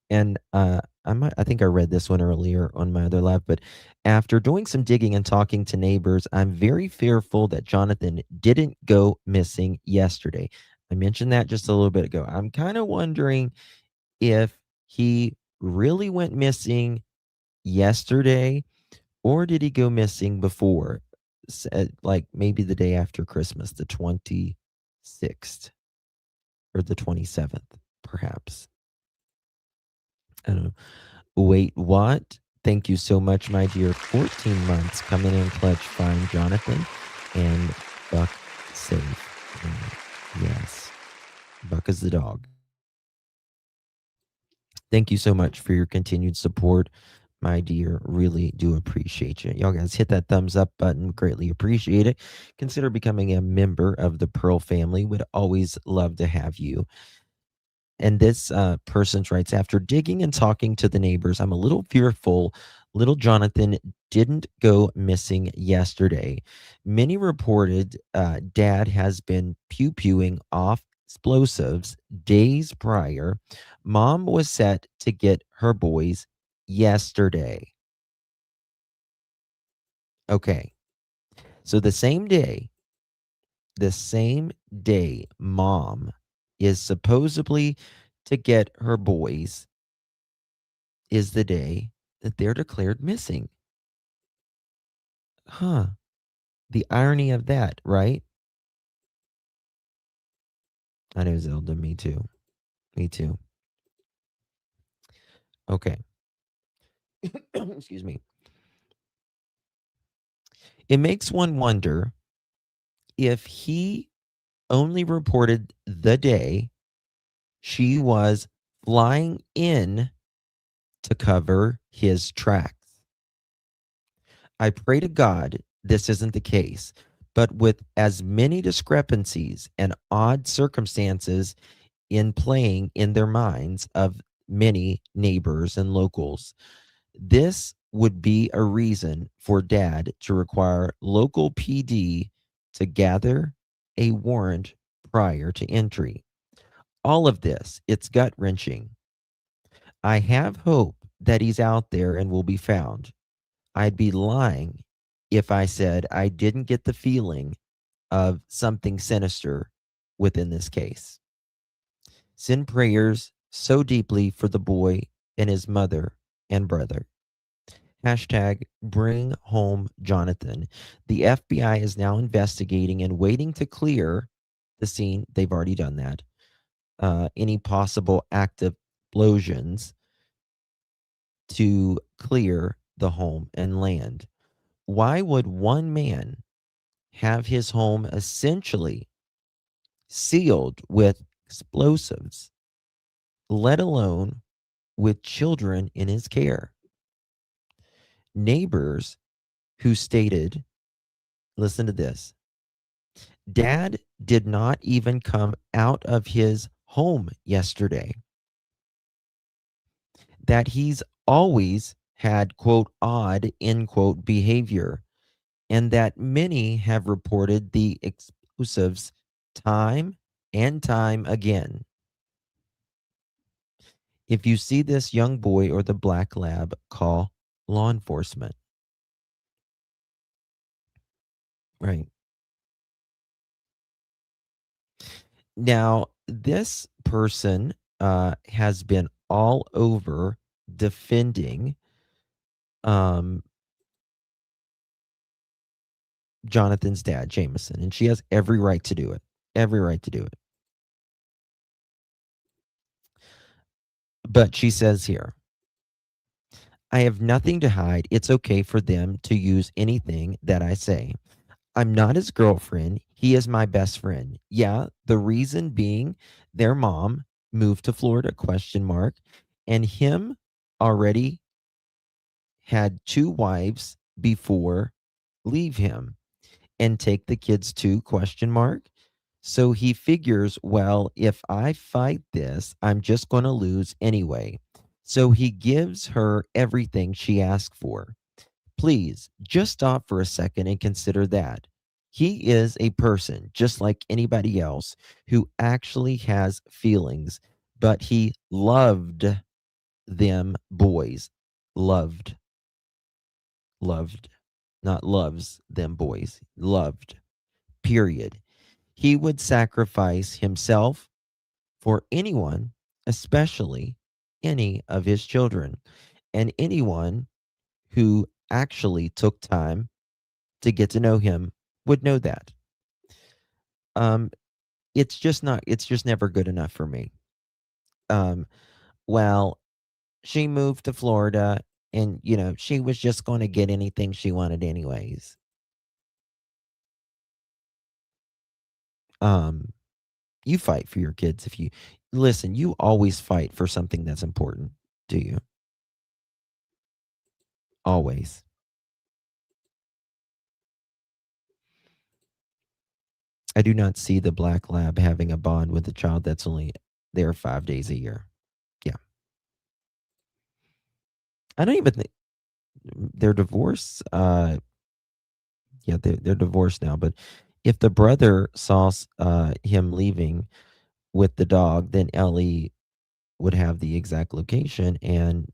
and I think I read this one earlier on my other live, but after doing some digging and talking to neighbors, I'm very fearful that Johnathan didn't go missing yesterday. I mentioned that just a little bit ago. I'm kind of wondering if he really went missing yesterday, or did he go missing before, like maybe the day after Christmas, the 26th or the 27th, perhaps. I don't know. Wait, what? Thank you so much, my dear. 14 months coming in clutch. Fine, Johnathan. And Buck safe. Yes. Buck is the dog. Thank you so much for your continued support, my dear. Really do appreciate you. Y'all guys hit that thumbs up button. Greatly appreciate it. Consider becoming a member of the Pearl family. Would always love to have you. And this person writes, after digging and talking to the neighbors, I'm a little fearful little Johnathan didn't go missing yesterday. Many reported dad has been pew-pewing off explosives days prior. Mom was set to get her boys yesterday. Okay. So the same day, mom is supposedly to get her boys is the day that they're declared missing. Huh. The irony of that, right? I know, Zelda. Me too. Me too. Okay. Excuse me. It makes one wonder if he only reported the day she was flying in to cover his tracks. I pray to God this isn't the case, but with as many discrepancies and odd circumstances in playing in their minds of many neighbors and locals, this would be a reason for dad to require local PD to gather a warrant prior to entry. All of this, it's gut wrenching. I have hope that he's out there and will be found. I'd be lying if I said I didn't get the feeling of something sinister within this case. Send prayers so deeply for the boy and his mother and brother. Hashtag bring home Johnathan. The FBI is now investigating and waiting to clear the scene. They've already done that. Any possible active explosions to clear the home and land. Why would one man have his home essentially sealed with explosives, let alone with children in his care? Neighbors who stated, listen to this, dad did not even come out of his home yesterday. That he's always had, quote, odd, end quote, behavior, and that many have reported the explosives time and time again. If you see this young boy or the black lab, call law enforcement. Right. Now, this person has been all over defending Johnathan's dad, Jameson, and she has every right to do it. Every right to do it. But she says here, I have nothing to hide. It's okay for them to use anything that I say. I'm not his girlfriend. He is my best friend. Yeah, the reason being their mom moved to Florida, question mark, and him already had two wives before leave him and take the kids to question mark. So he figures, well, if I fight this, I'm just going to lose anyway. So he gives her everything she asked for. Please just stop for a second and consider that. He is a person just like anybody else who actually has feelings, but he loved them boys. Loved, loved, not loves them boys. Loved, period. He would sacrifice himself for anyone, especially any of his children, and anyone who actually took time to get to know him would know that. Um, it's just never good enough for me. Um, well, she moved to Florida and, she was just going to get anything she wanted anyways. Um, you fight for your kids if you listen, you always fight for something that's important to you. Always. I do not see the black lab having a bond with a child that's only there 5 days a year. Yeah. I don't even think they're divorced. Yeah, they're divorced now. But if the brother saw him leaving with the dog, then Ellie would have the exact location and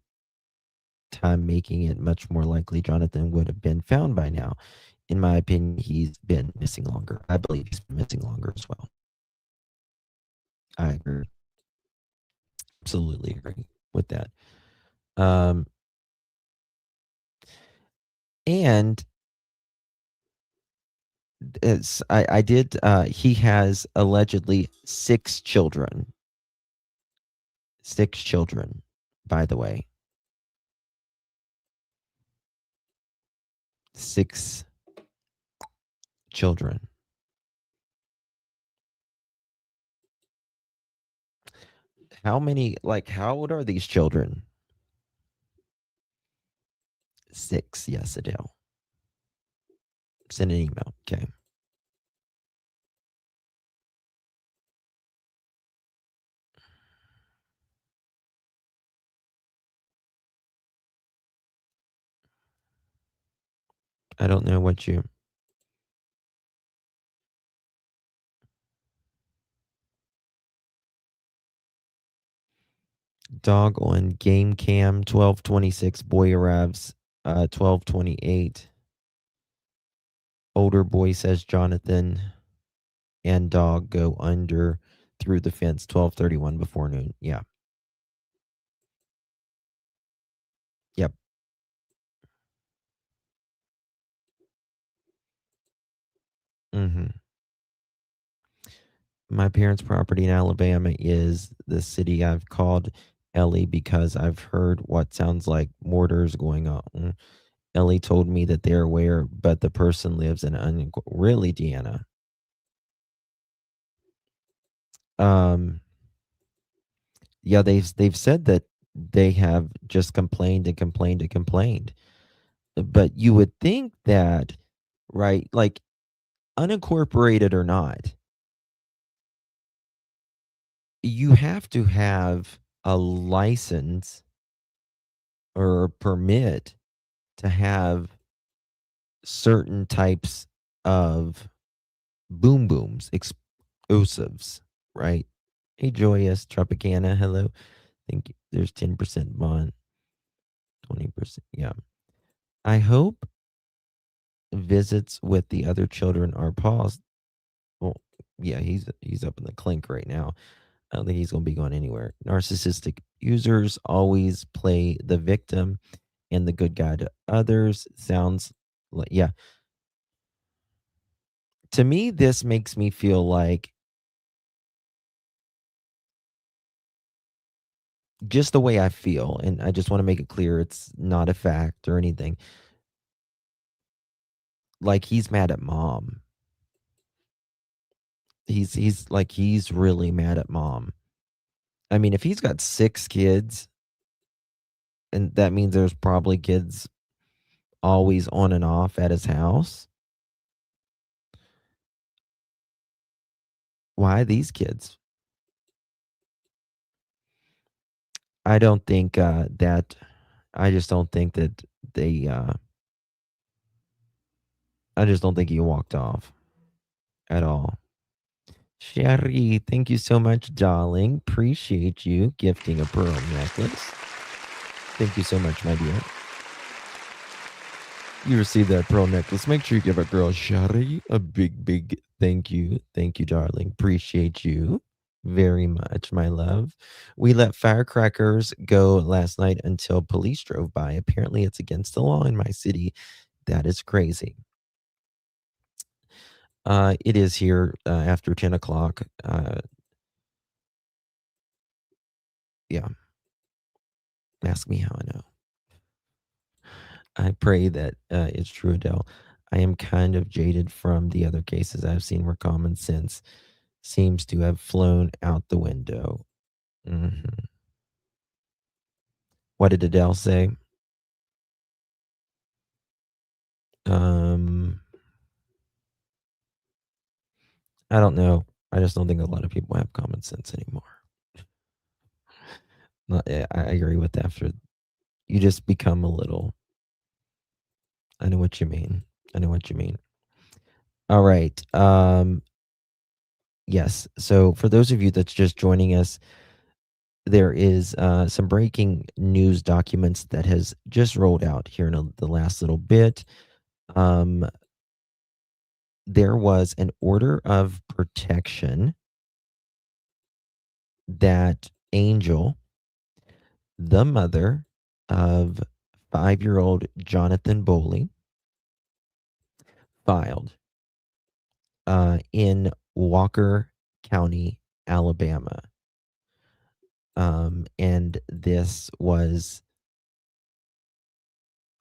time, making it much more likely Jonathan would have been found by now. In my opinion, he's been missing longer. I believe he's been missing longer as well. I agree. Absolutely agree with that. Um, and I did. He has allegedly 6 children. 6 children, by the way. 6 children. How many? Like, how old are these children? 6. Yes, Adele. Send an email. Okay. I don't know what you. Dog on game cam 12:26. Boy arrives 12:28. Older boy says Jonathan and dog go under through the fence 12:31 before noon. Yeah. Yep. Mhm. My parents' property in Alabama is the city I've called Ellie because I've heard what sounds like mortars going on. Ellie told me that they're aware, but the person lives in really, Deanna. Um, yeah, they've said that they have just complained and complained and complained. But you would think that, right? Like unincorporated or not, you have to have a license or a permit to have certain types of boom booms, explosives, right? Hey, Joyous Tropicana, hello. I think there's 10% bond, 20%. Yeah. I hope visits with the other children are paused. Well, yeah, he's up in the clink right now. I don't think he's going to be going anywhere. Narcissistic users always play the victim and the good guy to others. Sounds like, yeah. To me, this makes me feel like just the way I feel, and I just want to make it clear it's not a fact or anything. Like, he's mad at mom. He's really mad at mom. I mean, if he's got 6 kids, and that means there's probably kids always on and off at his house. Why these kids? I don't think that I just don't think that they I just don't think he walked off at all. Sherry, thank you so much, darling. Appreciate you gifting a pearl necklace. Thank you so much, my dear. You received that pearl necklace. Make sure you give our girl Sherry a big, big thank you. Thank you, darling. Appreciate you very much, my love. We let firecrackers go last night until police drove by. Apparently, it's against the law in my city. That is crazy. It is here after 10 o'clock. Yeah. Ask me how I know. I pray that it's true, Adele. I am kind of jaded from the other cases I've seen where common sense seems to have flown out the window. Mhm. What did Adele say? Um, I don't know. I just don't think a lot of people have common sense anymore. I agree with that. After you just become a little. I know what you mean. I know what you mean. All right. Yes. So for those of you that's just joining us, there is some breaking news documents that has just rolled out here in the last little bit. There was an order of protection that Angel, the mother of 5-year-old Johnathan Boley, filed in Walker County, Alabama. And this was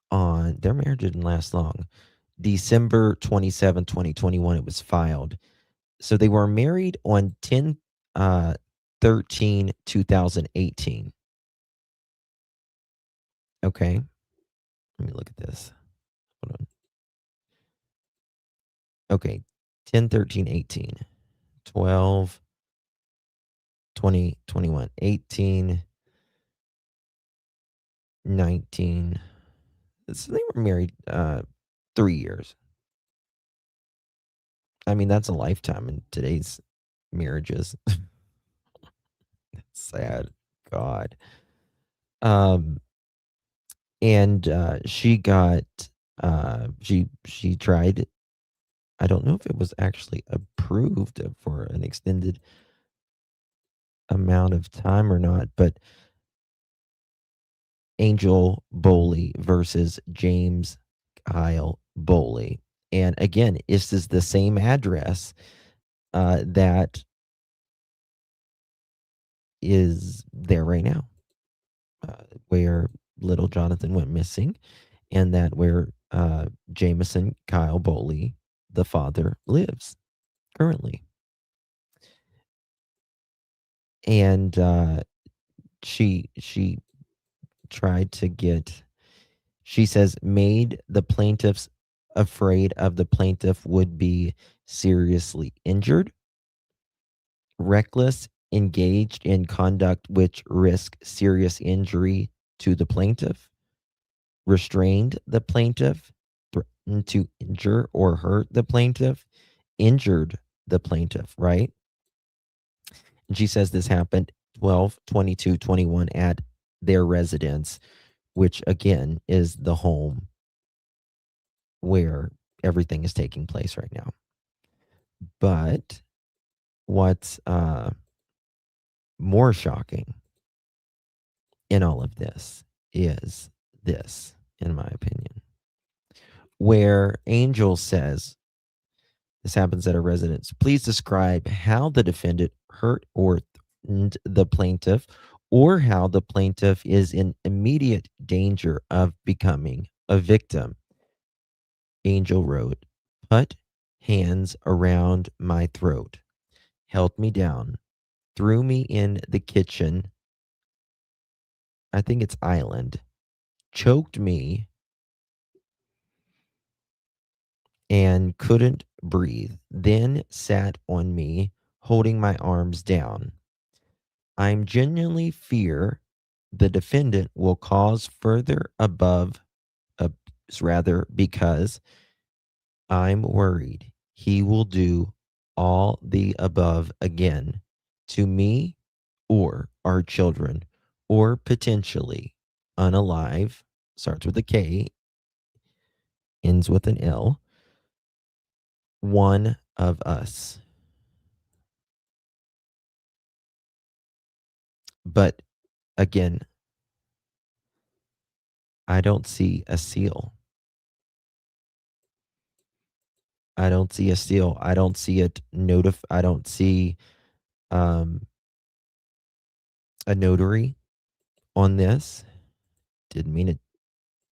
on their marriage didn't last long. December 27, 2021, it was filed. So they were married on 10 13 2018. Okay. Let me look at this. Hold on. Okay. 10 13 18 12 20 21 18 19. So they were married 3 years. I mean, that's a lifetime in today's marriages. Sad. God. And she got she tried. I don't know if it was actually approved for an extended amount of time or not, but Angel Boley versus James Kyle Boley. And again, this is the same address that is there right now, where little Johnathan went missing, and that where Jameson Kyle Boley, the father, lives currently. And she tried to get, she says, made the plaintiffs afraid of the plaintiff would be seriously injured, reckless, engaged in conduct which risk serious injury to the plaintiff, restrained the plaintiff, threatened to injure or hurt the plaintiff, injured the plaintiff, right? And she says this happened 12/22/21 at their residence, which again is the home where everything is taking place right now. But what's more shocking in all of this is this, in my opinion, where Angel says, this happens at a residence. Please describe how the defendant hurt or threatened the plaintiff or how the plaintiff is in immediate danger of becoming a victim. Angel wrote, put hands around my throat, held me down, threw me in the kitchen. I think it's island, choked me, and couldn't breathe, then sat on me, holding my arms down. I'm genuinely fear the defendant will cause further rather because I'm worried he will do all the above again to me or our children or potentially unalive, starts with a K, ends with an L, one of us. But again, I don't see a seal. I don't see a seal. I don't see it I don't see um a notary on this. Didn't mean it,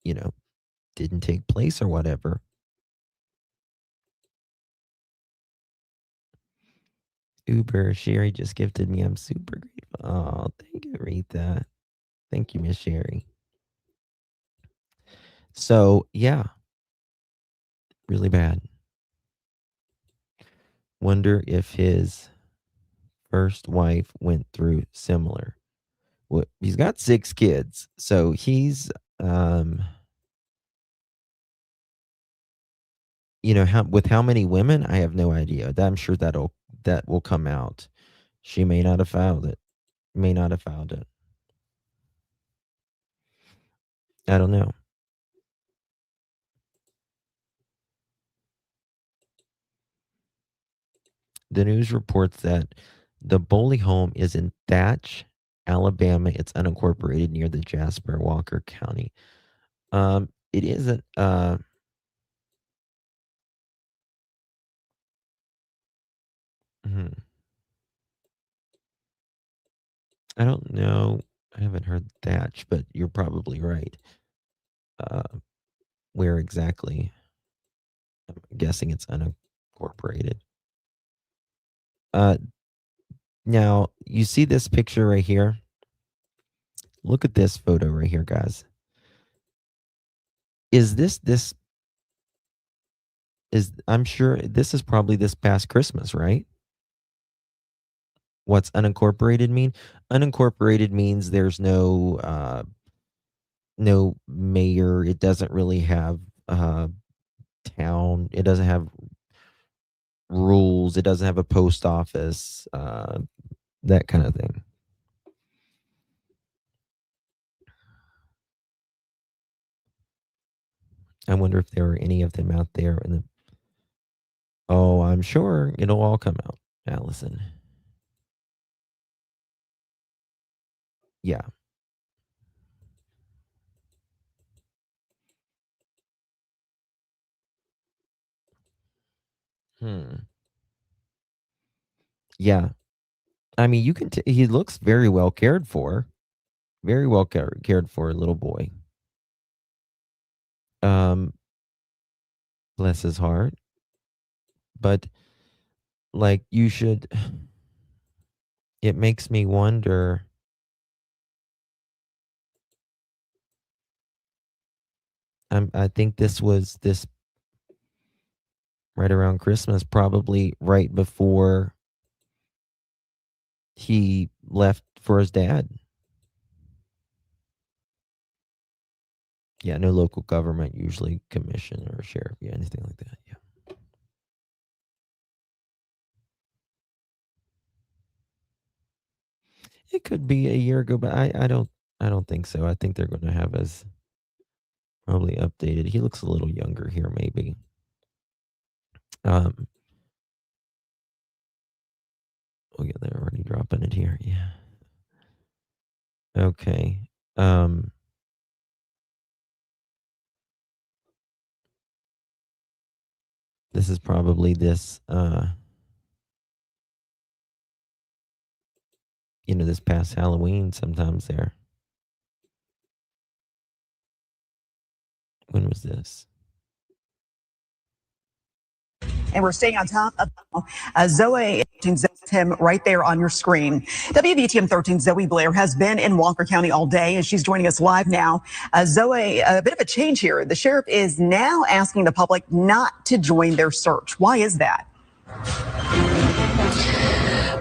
you know, didn't take place or whatever. Uber, Sherry just gifted me. I'm super grateful. Oh, thank you, Rita. Thank you, Miss Sherry. So, yeah, really bad. Wonder if his first wife went through similar. Well, he's got 6 kids. So he's with how many women, I have no idea. I'm sure that will come out. She may not have filed it. May not have filed it. I don't know. The news reports that the Boley home is in Thatch, Alabama. It's unincorporated near the Jasper, Walker County. It isn't. Hmm, I don't know. I haven't heard Thatch, but you're probably right. Uh, where exactly? I'm guessing it's unincorporated. Uh, Now you see this picture right here. Look at this photo right here, guys. Is this is I'm sure this is probably this past Christmas, right? What's unincorporated mean? Unincorporated means there's no mayor. It doesn't really have town. It doesn't have rules. It doesn't have a post office. That kind of thing. I wonder if there are any of them out there in the Oh, I'm sure it'll all come out, Allison. Yeah. Hmm. Yeah. I mean, you can he looks very well cared for. Very well cared for, little boy. Um, bless his heart. But like you should it makes me wonder I think this right around Christmas, probably right before he left for his dad. Yeah, no local government, usually commission or sheriff, yeah, anything like that. Yeah. It could be a year ago, but I don't think so. I think they're gonna have us probably updated. He looks a little younger here, maybe. Um oh yeah, they're already dropping it here. Yeah. Okay. Um this is probably this this past Halloween sometimes there. When was this? And we're staying on top of Zoe, him right there on your screen. WVTM 13 Zoe Blair has been in Walker County all day, and she's joining us live now. Zoe, a bit of a change here. The sheriff is now asking the public not to join their search. Why is that?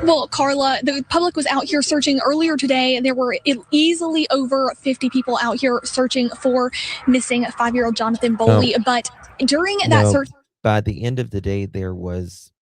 Well, Carla, the public was out here searching earlier today. There were easily over 50 people out here searching for missing 5-year-old Johnathan Boley. But during that search, by the end of the day, there was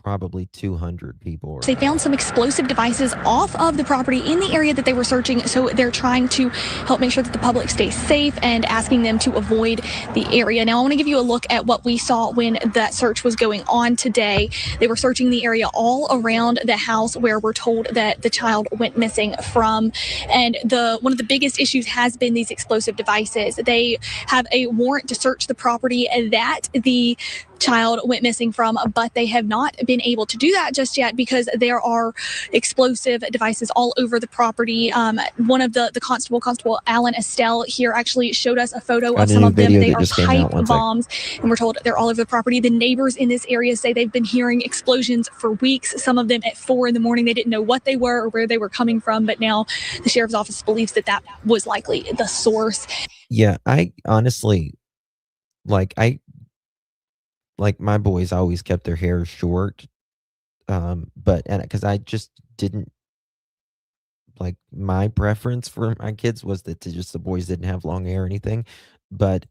probably 200 people. They found some explosive devices off of the property in the area that they were searching, so they're trying to help make sure that the public stays safe and asking them to avoid the area. Now, I want to give you a look at what we saw when that search was going on today. They were searching the area all around the house where we're told that the child went missing from, and one of the biggest issues has been these explosive devices. They have a warrant to search the property that the child went missing from, but they have not been able to do that just yet because there are explosive devices all over the property. One of the Constable Alan Estelle here actually showed us a photo of some of them. They are pipe bombs, and we're told they're all over the property. The neighbors in this area say they've been hearing explosions for weeks, some of them at 4 in the morning. They didn't know what they were or where they were coming from, but now the sheriff's office believes that was likely the source. Yeah, I honestly, like my boys always kept their hair short, but because I just didn't like, my preference for my kids was that the boys didn't have long hair or anything, but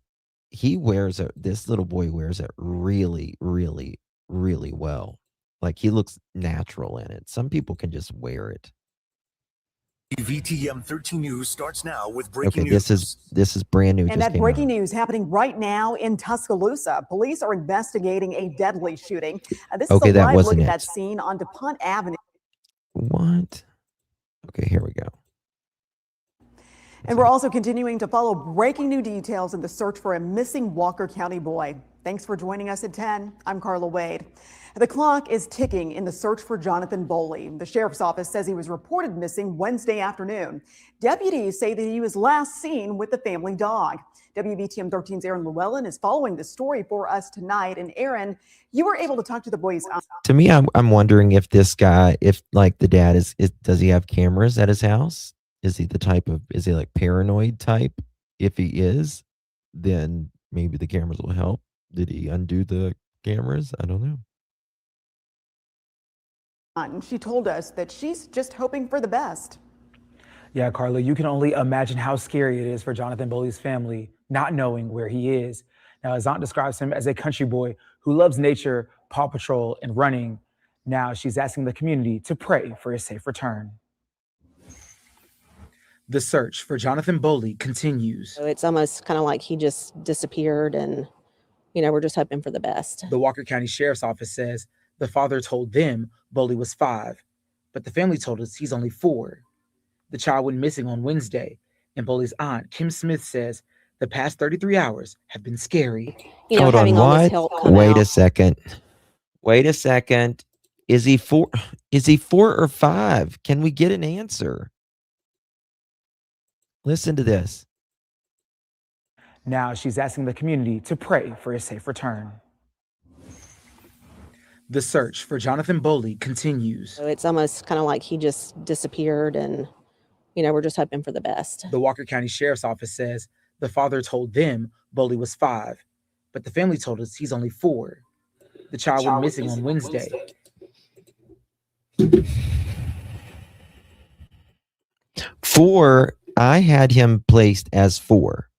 this little boy wears it really, really, really well. Like, he looks natural in it. Some people can just wear it. VTM 13 News starts now with breaking Okay, news. this is brand new. And that breaking news happening right now in Tuscaloosa. Police are investigating a deadly shooting. This is a live look at that scene on DuPont Avenue. What? Okay, here we go. And we're also continuing to follow breaking new details in the search for a missing Walker County boy. Thanks for joining us at 10. I'm Carla Wade. The clock is ticking in the search for Johnathan Boley. The sheriff's office says he was reported missing Wednesday afternoon. Deputies say that he was last seen with the family dog. WVTM 13's Aaron Llewellyn is following the story for us tonight. And Aaron, you were able to talk to the boys. To me, I'm wondering if this guy, if like the dad does he have cameras at his house? Is he like paranoid type? If he is, then maybe the cameras will help. Did he undo the cameras? I don't know. She told us that she's just hoping for the best. Yeah, Carla, you can only imagine how scary it is for Johnathan Boley's family, not knowing where he is. Now, his aunt describes him as a country boy who loves nature, Paw Patrol, and running. Now she's asking the community to pray for his safe return. The search for Johnathan Boley continues. So it's almost kind of like he just disappeared, and, we're just hoping for the best. The Walker County Sheriff's Office says the father told them Boley was 5, but the family told us he's only 4. The child went missing on Wednesday, and Boley's aunt, Kim Smith, says the past 33 hours have been scary. Hold on, what? Wait a second. Is he 4? Is he 4 or 5? Can we get an answer? Listen to this. Now she's asking the community to pray for his safe return. The search for Johnathan Boley continues. So it's almost kind of like he just disappeared, and, we're just hoping for the best. The Walker County Sheriff's Office says the father told them Boley was 5, but the family told us he's only 4. The child went missing on Wednesday. 4, I had him placed as 4.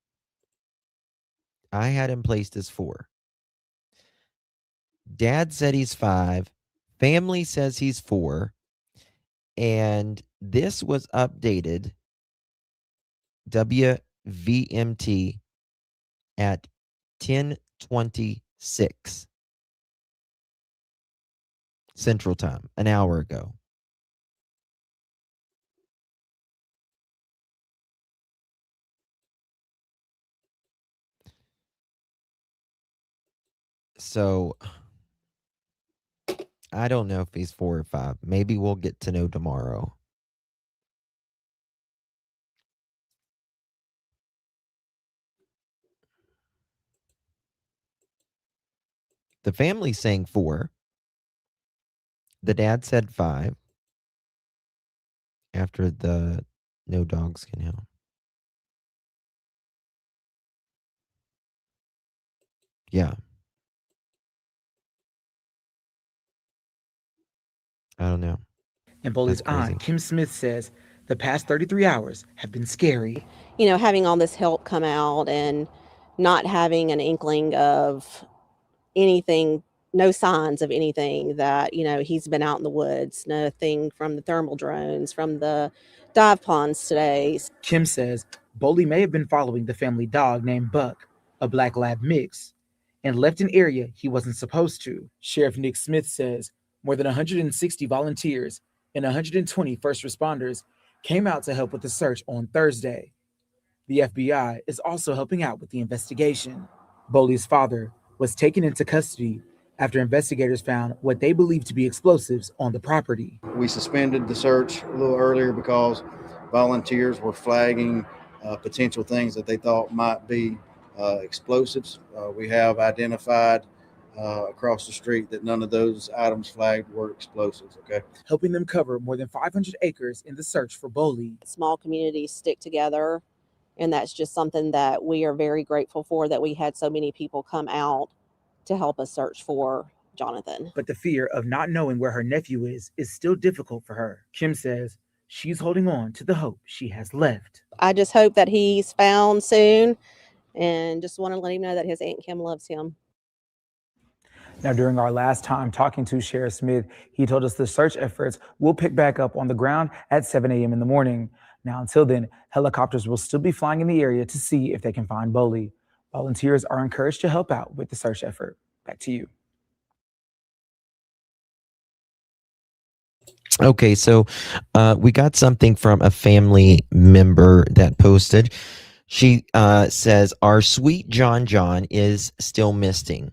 Dad said he's 5. Family says he's 4. And this was updated WVMT at 10:26 Central Time, an hour ago. So I don't know if he's 4 or 5. Maybe we'll get to know tomorrow. The family's saying 4. The dad said 5 after the no dogs can help. Yeah. I don't know. And Boley's That's crazy. aunt, Kim Smith, says the past 33 hours have been scary. You know, having all this help come out and not having an inkling of anything, no signs of anything that, you know, he's been out in the woods, nothing from the thermal drones, from the dive ponds today. Kim says Boley may have been following the family dog named Buck, a black lab mix, and left an area he wasn't supposed to. Sheriff Nick Smith says more than 160 volunteers and 120 first responders came out to help with the search on Thursday. The FBI is also helping out with the investigation. Boley's father was taken into custody after investigators found what they believe to be explosives on the property. We suspended the search a little earlier because volunteers were flagging potential things that they thought might be explosives. We have identified across the street that none of those items flagged were explosives, okay? Helping them cover more than 500 acres in the search for Boley. Small communities stick together, and that's just something that we are very grateful for, that we had so many people come out to help us search for Johnathan. But the fear of not knowing where her nephew is still difficult for her. Kim says she's holding on to the hope she has left. I just hope that he's found soon, and just want to let him know that his Aunt Kim loves him. Now, during our last time talking to Sheriff Smith, he told us the search efforts will pick back up on the ground at 7 a.m. in the morning. Now, until then, helicopters will still be flying in the area to see if they can find Boley. Volunteers are encouraged to help out with the search effort. Back to you. Okay, so we got something from a family member that posted. She says, our sweet John is still missing.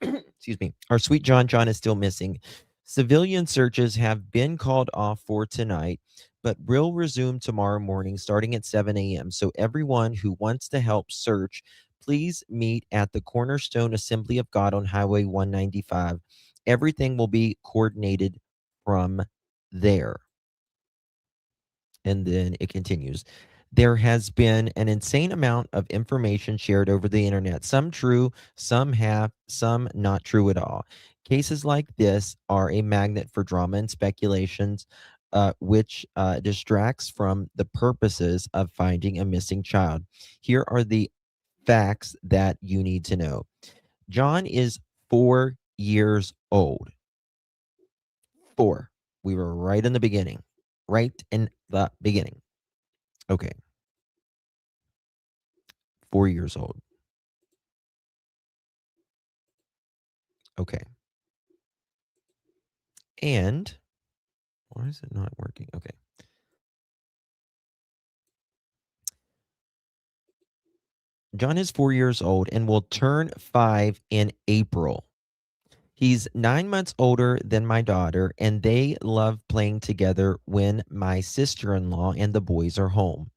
Excuse me. Our sweet John is still missing. Civilian searches have been called off for tonight, but will resume tomorrow morning starting at 7 a.m. So everyone who wants to help search, please meet at the Cornerstone Assembly of God on Highway 195. Everything will be coordinated from there. And then it continues. There has been an insane amount of information shared over the internet, some true, some half, some not true at all. Cases like this are a magnet for drama and speculations, which distracts from the purposes of finding a missing child. Here are the facts that you need to know. John is 4 years old. 4. We were right in the beginning. Right in the beginning. Okay. 4 years old. Okay. And why is it not working? Okay. John is 4 years old and will turn 5 in April. He's 9 months older than my daughter, and they love playing together when my sister-in-law and the boys are home.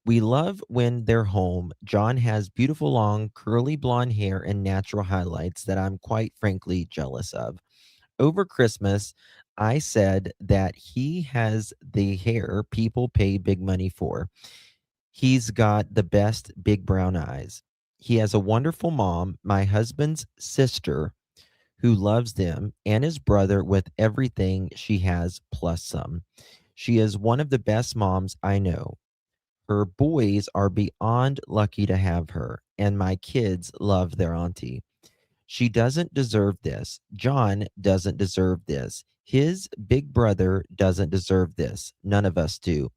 We love when they're home. John has beautiful long curly blonde hair and natural highlights that I'm quite frankly jealous of. Over Christmas, I said that he has the hair people pay big money for. He's got the best big brown eyes. He has a wonderful mom, my husband's sister, who loves them, and his brother with everything she has plus some. She is one of the best moms I know. Her boys are beyond lucky to have her, and my kids love their auntie. She doesn't deserve this. John doesn't deserve this. His big brother doesn't deserve this. None of us do.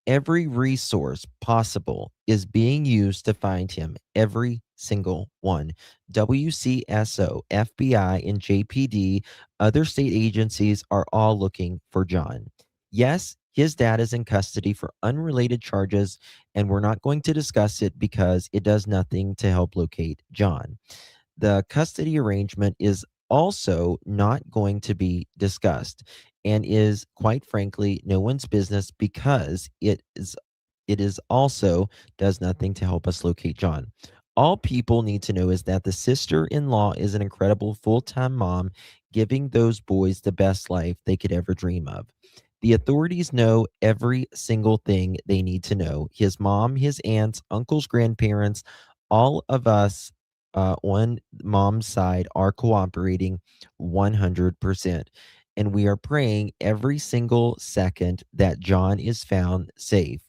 Every resource possible is being used to find him. Every single one. WCSO, FBI, and JPD, other state agencies are all looking for John. Yes, his dad is in custody for unrelated charges, and we're not going to discuss it because it does nothing to help locate John. The custody arrangement is also not going to be discussed and is quite frankly no one's business because it is also does nothing to help us locate John. All people need to know is that the sister-in-law is an incredible full-time mom, giving those boys the best life they could ever dream of. The authorities know every single thing they need to know. His mom, his aunts, uncles, grandparents, all of us on mom's side are cooperating 100%. And we are praying every single second that John is found safe.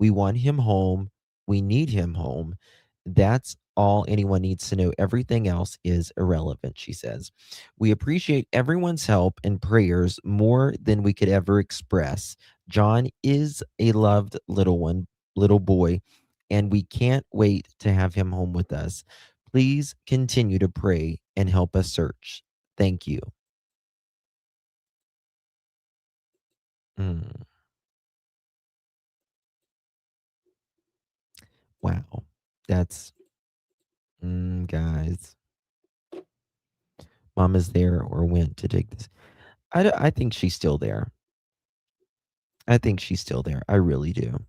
We want him home. We need him home. That's all anyone needs to know. Everything else is irrelevant, she says. We appreciate everyone's help and prayers more than we could ever express. John is a loved little boy, and we can't wait to have him home with us. Please continue to pray and help us search. Thank you. Mm, wow. That's, guys, mom is there or went to take this. I think she's still there. I think she's still there. I really do.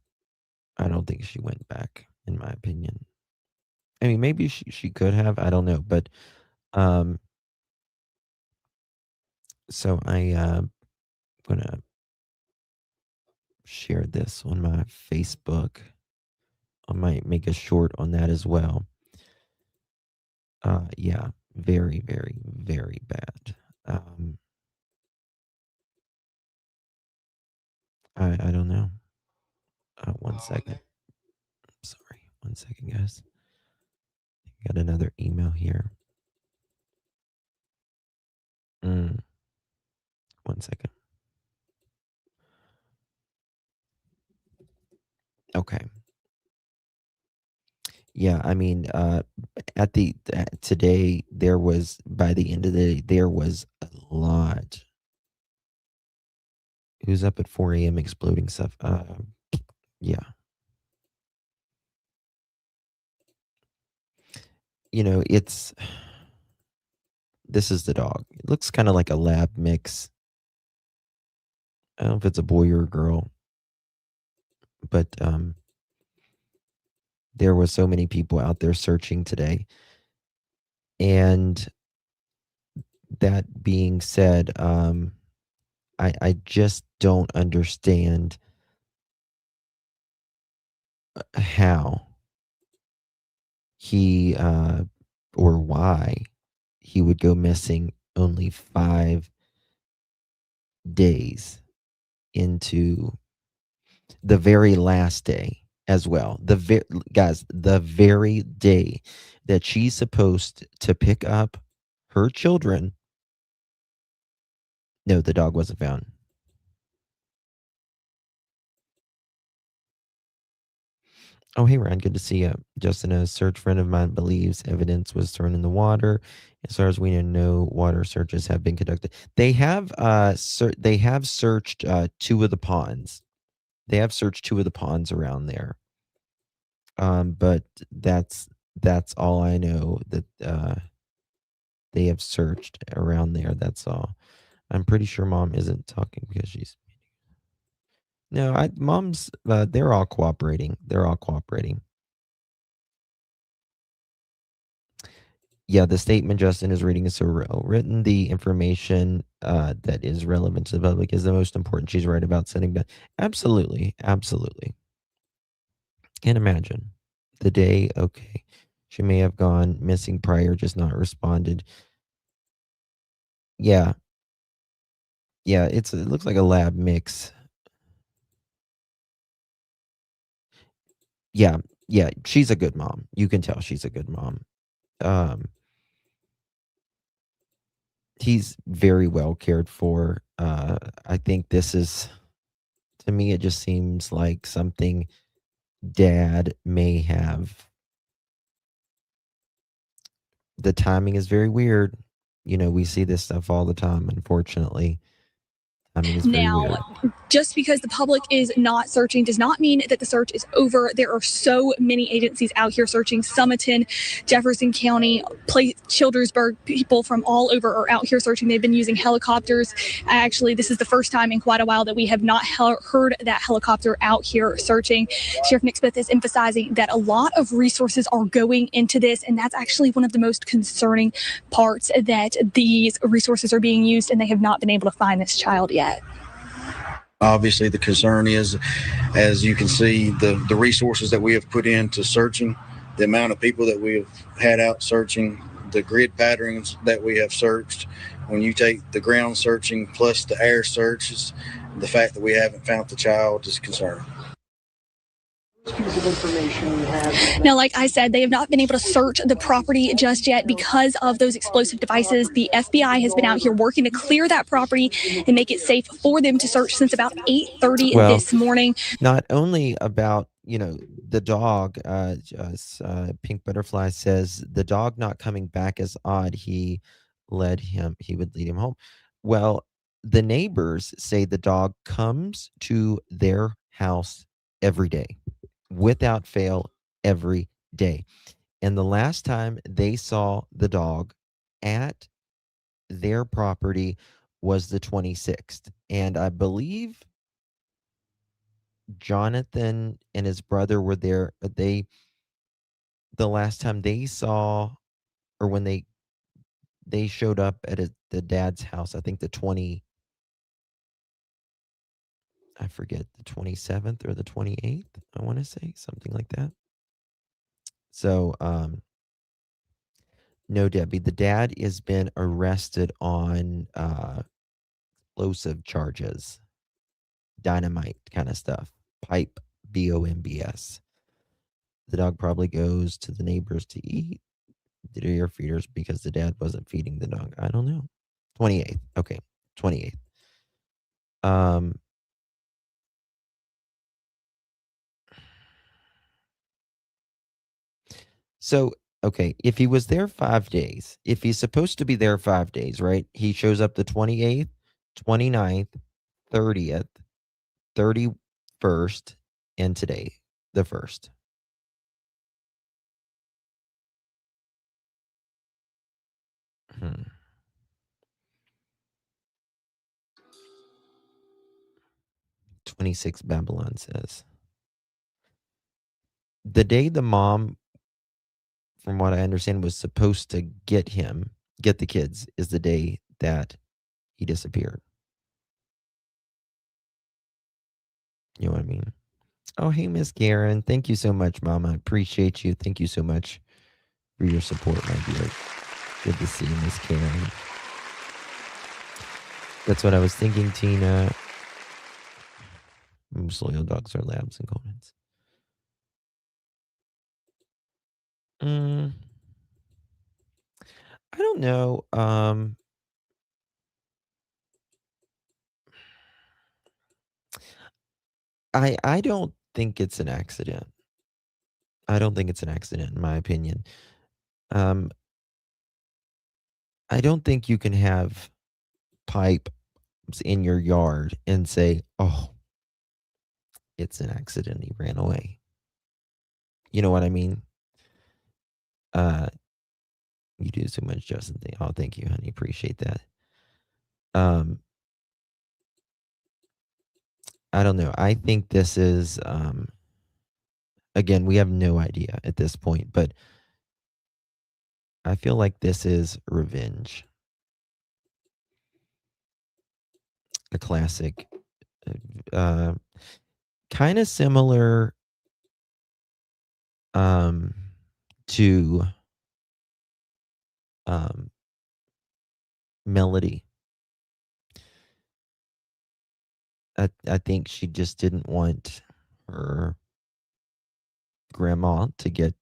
I don't think she went back, in my opinion. I mean, maybe she could have. I don't know, but um, so gonna share this on my Facebook. I might make a short on that as well. Yeah, very, very, very bad. I don't know. One second. Sorry, 1 second, guys. Got another email here. 1 second. Okay. Yeah, I mean, today there was by the end of the day there was a lot. Who's up at 4 a.m. exploding stuff? Yeah, it's this is the dog. It looks kind of like a lab mix. I don't know if it's a boy or a girl, but there was so many people out there searching today, and that being said, I just don't understand how he or why he would go missing only 5 days into the very last day as well. Guys, the very day that she's supposed to pick up her children. No, the dog wasn't found. Oh, hey, Ryan. Good to see you. Justin, a search friend of mine believes evidence was thrown in the water. As far as we know, no water searches have been conducted. They have they have searched 2 of the ponds. They have searched 2 of the ponds around there. But that's all I know that they have searched around there. That's all. I'm pretty sure mom isn't talking because she's no, mom's they're all cooperating. They're all cooperating. Yeah, the statement Justin is reading is so written. The information that is relevant to the public is the most important. She's right about setting that. Absolutely, absolutely. Can't imagine the day. Okay, she may have gone missing prior, just not responded. Yeah, yeah. It looks like a lab mix. Yeah, yeah. She's a good mom. You can tell she's a good mom. Um, he's very well cared for. I think this is, to me, it just seems like something dad may have. The timing is very weird. We see this stuff all the time, unfortunately. I mean, it's very weird. Now, just because the public is not searching does not mean that the search is over. There are so many agencies out here searching. Sumiton, Jefferson County, Childersburg, people from all over are out here searching. They've been using helicopters. Actually, this is the first time in quite a while that we have not heard that helicopter out here searching. Sheriff Nick Smith is emphasizing that a lot of resources are going into this, and that's actually one of the most concerning parts, that these resources are being used and they have not been able to find this child yet. Obviously, the concern is, as you can see, the resources that we have put into searching, the amount of people that we have had out searching, the grid patterns that we have searched. When you take the ground searching plus the air searches, the fact that we haven't found the child is concerning. Piece of information you have. Now, like I said, they have not been able to search the property just yet because of those explosive devices. The FBI has been out here working to clear that property and make it safe for them to search since about 8:30 this morning. Not only about, the dog, Pink Butterfly says the dog not coming back is odd. He would lead him home. Well, the neighbors say the dog comes to their house every day, without fail, every day. And the last time they saw the dog at their property was the 26th. And I believe Johnathan and his brother were there. The last time they saw, or when they showed up at the dad's house, I think I forget, the 27th or the 28th, I want to say, something like that. So, no, Debbie, the dad has been arrested on explosive charges, dynamite kind of stuff, pipe, BOMBS. The dog probably goes to the neighbors to eat deer feeders because the dad wasn't feeding the dog. I don't know. 28th. Okay, 28th. So, okay, if he was there 5 days, if he's supposed to be there 5 days, right? He shows up the 28th, 29th, 30th, 31st, and today, the 1st. Hmm. 26 Babylon says. The day the mom, from what I understand, was supposed to get the kids, is the day that he disappeared. You know what I mean? Oh, hey, Miss Karen. Thank you so much, Mama. I appreciate you. Thank you so much for your support, my dear. Good to see you, Miss Karen. That's what I was thinking, Tina. Soil dogs are labs and Coleman's. I don't know. I don't think it's an accident. I don't think it's an accident, in my opinion. I don't think you can have pipes in your yard and say, "Oh, it's an accident. He ran away." You know what I mean? You do so much, Justin. Oh, thank you, honey. Appreciate that. I don't know. I think this is, again, we have no idea at this point, but I feel like this is revenge. A classic, kind of similar to Melody. I think she just didn't want her grandma to get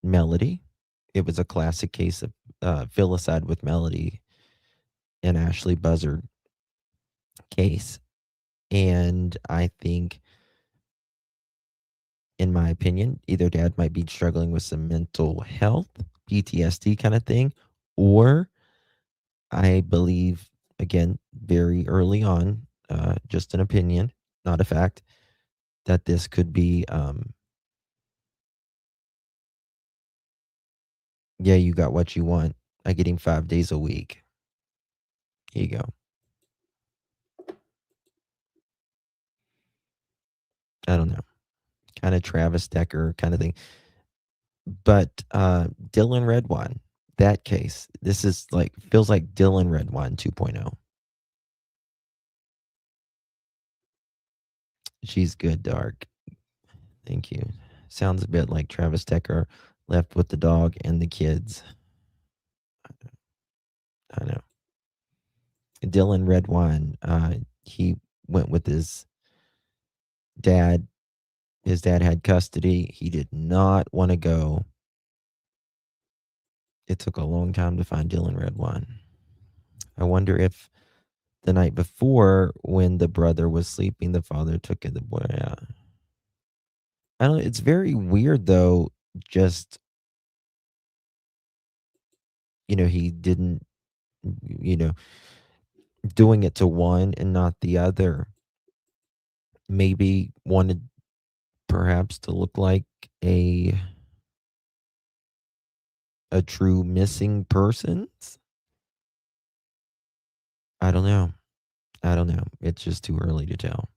Melody. It was a classic case of filicide with Melody and Ashley Buzzard case. And I think, in my opinion, either dad might be struggling with some mental health, PTSD kind of thing, or I believe again, very early on, just an opinion, not a fact, that this could be, yeah, you got what you want by getting 5 days a week. Here you go. I don't know, kind of Travis Decker kind of thing. But Dylan Redwine, that case, this is like feels like Dylan Redwine 2.0. She's good, dark. Thank you. Sounds a bit like Travis Decker left with the dog and the kids. I know. Dylan Redwine, he went with his dad. His dad had custody. He did not want to go. It took a long time to find Dylan Redwine. I wonder if the night before, when the brother was sleeping, the father took the boy out. I don't. It's very weird, though. Just he didn't. You know, doing it to one and not the other. Maybe wanted perhaps to look like a true missing persons. I don't know. I don't know. It's just too early to tell.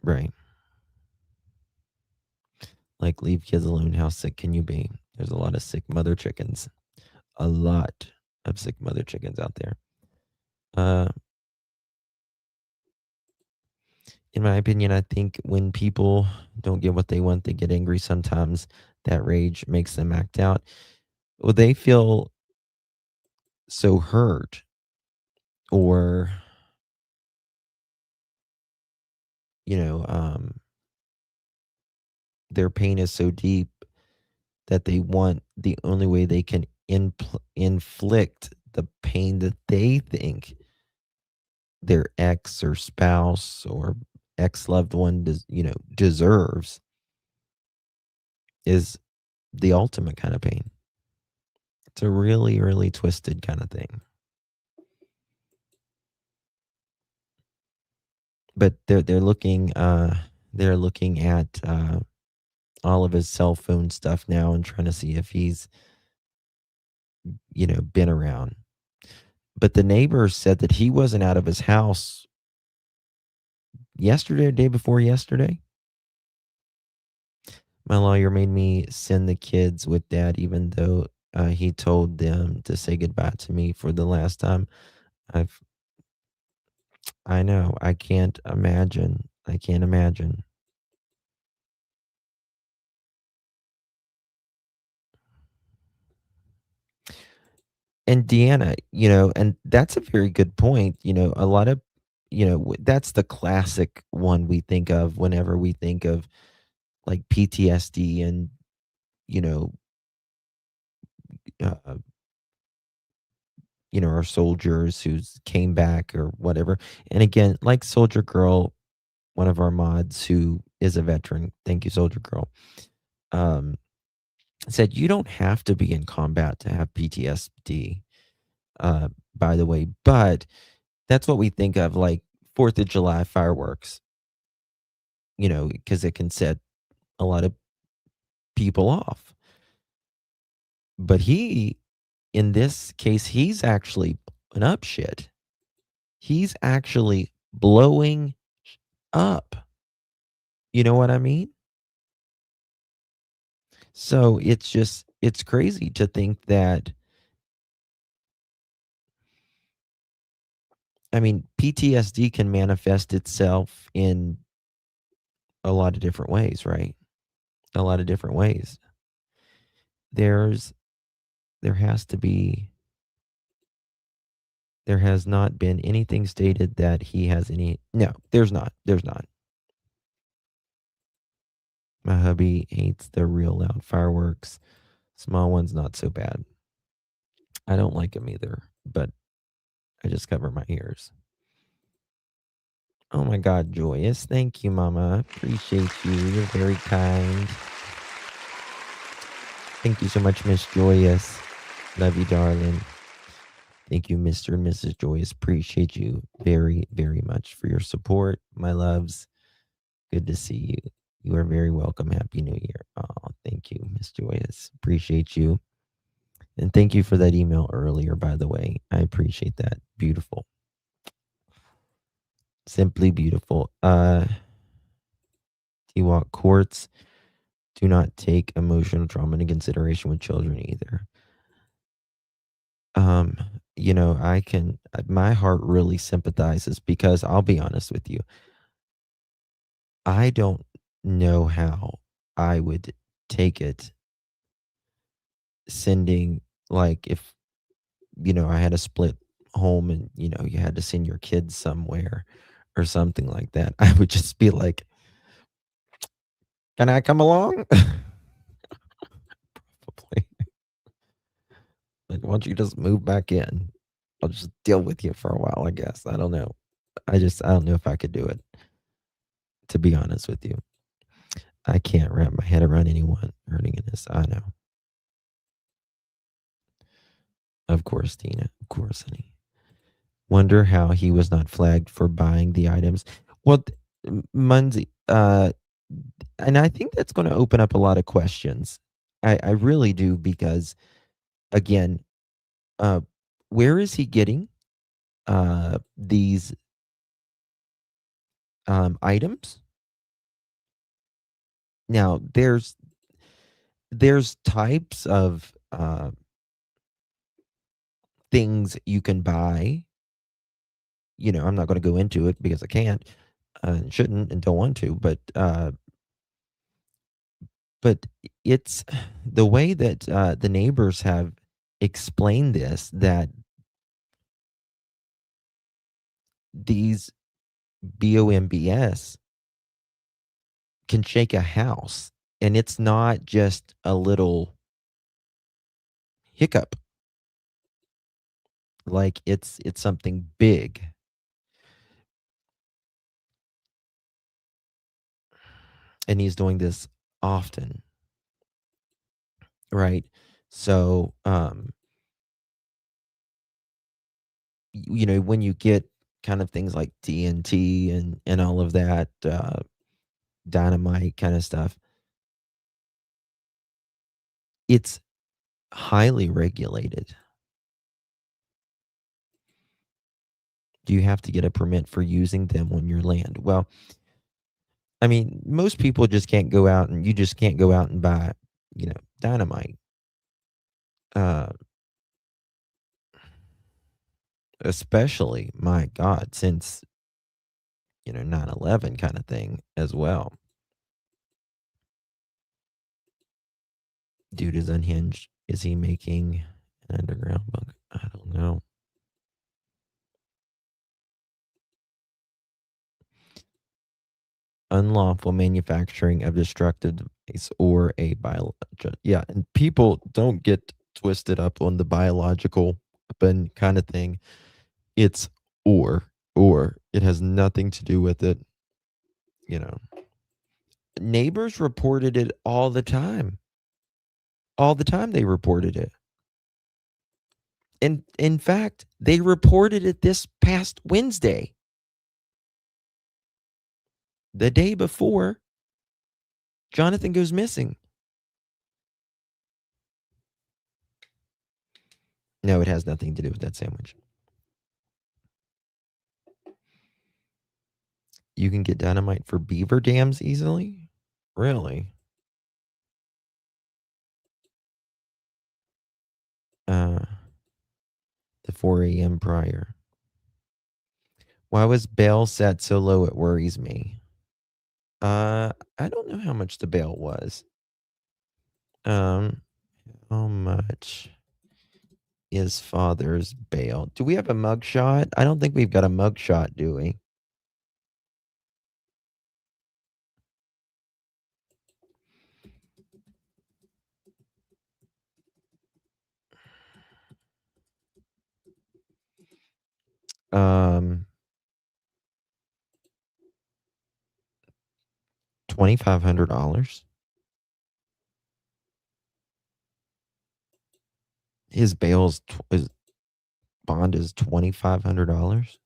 Right. Like, leave kids alone. How sick can you be? There's a lot of sick mother chickens. A lot of sick mother chickens out there. In my opinion, I think when people don't get what they want, they get angry sometimes. That rage makes them act out. Well, they feel so hurt, or their pain is so deep that they want the only way they can inflict the pain that they think their ex or spouse or ex loved one deserves is the ultimate kind of pain. It's a really, really twisted kind of thing. But they're looking at all of his cell phone stuff now and trying to see if he's been around. But the neighbor said that he wasn't out of his house yesterday or day before yesterday. My lawyer made me send the kids with dad, even though he told them to say goodbye to me for the last time. I know. I can't imagine. I can't imagine. And Deanna, and that's a very good point. A lot of, that's the classic one we think of whenever we think of like PTSD and, uh, our soldiers who came back or whatever. And again, like Soldier Girl, one of our mods who is a veteran, thank you, Soldier Girl, said you don't have to be in combat to have PTSD, by the way, but that's what we think of, like 4th of July fireworks, because it can set a lot of people off. But in this case, he's actually blowing up shit. He's actually blowing up. You know what I mean? So it's crazy to think that, I mean, PTSD can manifest itself in a lot of different ways, right? A lot of different ways. There has not been anything stated that he has any. No, there's not. There's not. My hubby hates the real loud fireworks. Small ones, not so bad. I don't like them either, but I just cover my ears. Oh my God, Joyous. Thank you, Mama. Appreciate you. You're very kind. Thank you so much, Miss Joyous. Love you, darling. Thank you, Mr. and Mrs. Joyce. Appreciate you very, very much for your support, my loves. Good to see you. You are very welcome. Happy New Year. Oh, thank you, Miss Joyce. Appreciate you. And thank you for that email earlier, by the way. I appreciate that. Beautiful. Simply beautiful. T-Walk courts do not take emotional trauma into consideration with children either. You know, my heart really sympathizes because I'll be honest with you. I don't know how I would take it sending, like, if, I had a split home and, you had to send your kids somewhere or something like that. I would just be like, "Can I come along?" Probably. Like, "Why don't you just move back in? I'll just deal with you for a while, I guess." I don't know. I don't know if I could do it, to be honest with you. I can't wrap my head around anyone hurting in this. I know. Of course, Tina. Of course, honey. Wonder how he was not flagged for buying the items. Well, Munzie, and I think that's going to open up a lot of questions. I really do, because again, uh, where is he getting these items? Now, there's types of things you can buy. I'm not going to go into it because I can't, and shouldn't, and don't want to. But it's the way that the neighbors have explained this, that these BOMBS can shake a house, and it's not just a little hiccup. Like, it's something big. And he's doing this often, right? So, when you get kind of things like TNT and all of that, dynamite kind of stuff, it's highly regulated. Do you have to get a permit for using them on your land? Well, I mean, most people just can't go out, and you just can't go out and buy, dynamite. Uh, Especially, my God, since, 9/11 kind of thing as well. Dude is unhinged. Is he making an underground bunker? I don't know. Unlawful manufacturing of destructive device or a biological. Yeah, and people don't get twisted up on the biological weapon kind of thing. It's or it has nothing to do with it. You know, neighbors reported it all the time. All the time they reported it. And in fact, they reported it this past Wednesday, the day before Johnathan goes missing. No, it has nothing to do with that sandwich. You can get dynamite for beaver dams easily? Really? The 4 a.m. prior. Why was bail set so low? It worries me. I don't know how much the bail was. How much is father's bail? Do we have a mugshot? I don't think we've got a mugshot, do we? $2,500. his his bond is $2,500.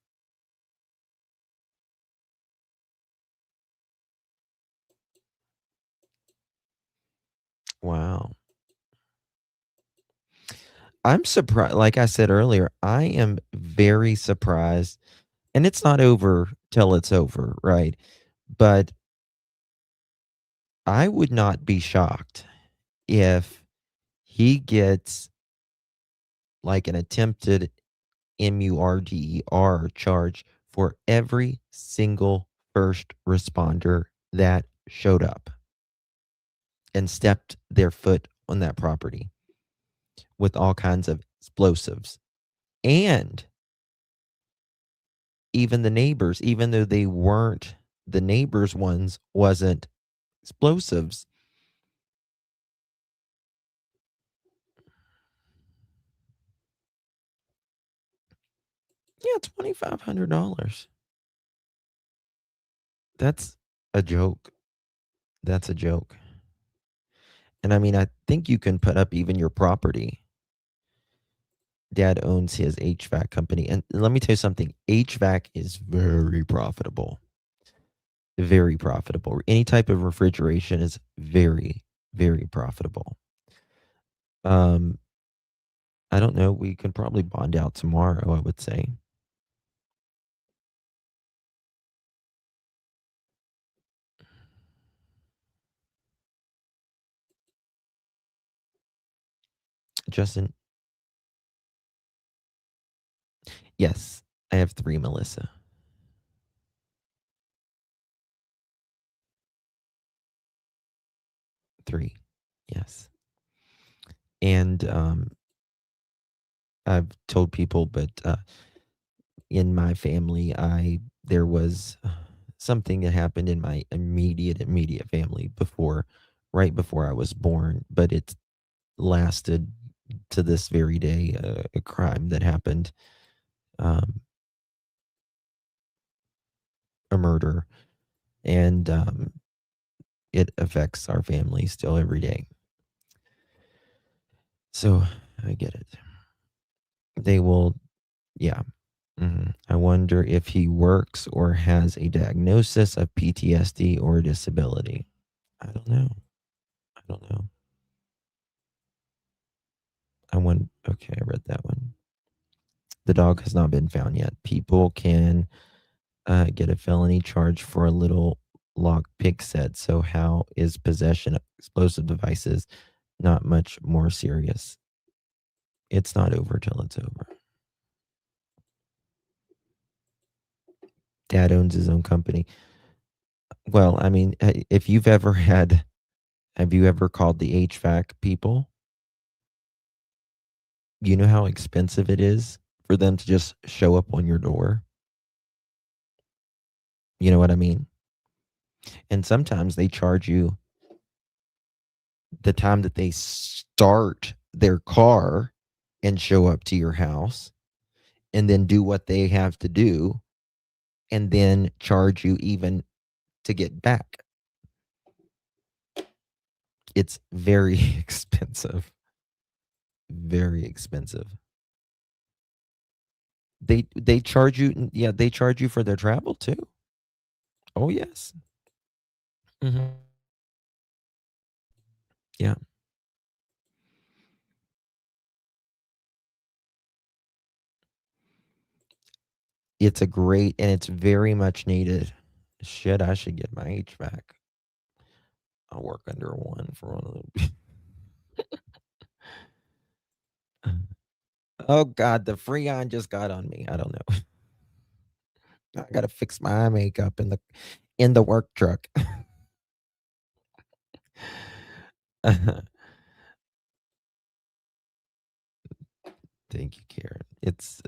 Wow. I'm surprised. Like I said earlier, I am very surprised, and it's not over till it's over, right? But I would not be shocked if he gets like an attempted MURDER charge for every single first responder that showed up and stepped their foot on that property with all kinds of explosives. And even the neighbors, even though they weren't the neighbors' ones, wasn't explosives. Yeah, $2,500. That's a joke. That's a joke. And I mean, I think you can put up even your property. Dad owns his HVAC company. And let me tell you something, HVAC is very profitable. Very profitable. Any type of refrigeration is very, very profitable. I don't know. We can probably bond out tomorrow, I would say. Justin, yes, I have 3, Melissa. 3, yes. And I've told people, but in my family, there was something that happened in my immediate family right before I was born, but it lasted to this very day. A crime that happened, a murder, and it affects our family still every day. So I get it. They will, yeah. I wonder if he works or has a diagnosis of PTSD or disability. I don't know. I don't know. Okay, I read that one. The dog has not been found yet. People can get a felony charge for a little lock pick set. So, how is possession of explosive devices not much more serious? It's not over till it's over. Dad owns his own company. Well, I mean, if you've ever have you ever called the HVAC people? You know how expensive it is for them to just show up on your door? You know what I mean? And sometimes they charge you the time that they start their car and show up to your house and then do what they have to do and then charge you even to get back. It's very expensive. Very expensive. They charge you, yeah, they charge you for their travel too. Oh yes. Mhm. Yeah. It's a great and it's very much needed. Shit, I should get my HVAC. I'll work under one for one of them. Oh god, the Freon just got on me. I don't know. I gotta fix my eye makeup in the work truck. Thank you, Karen. It's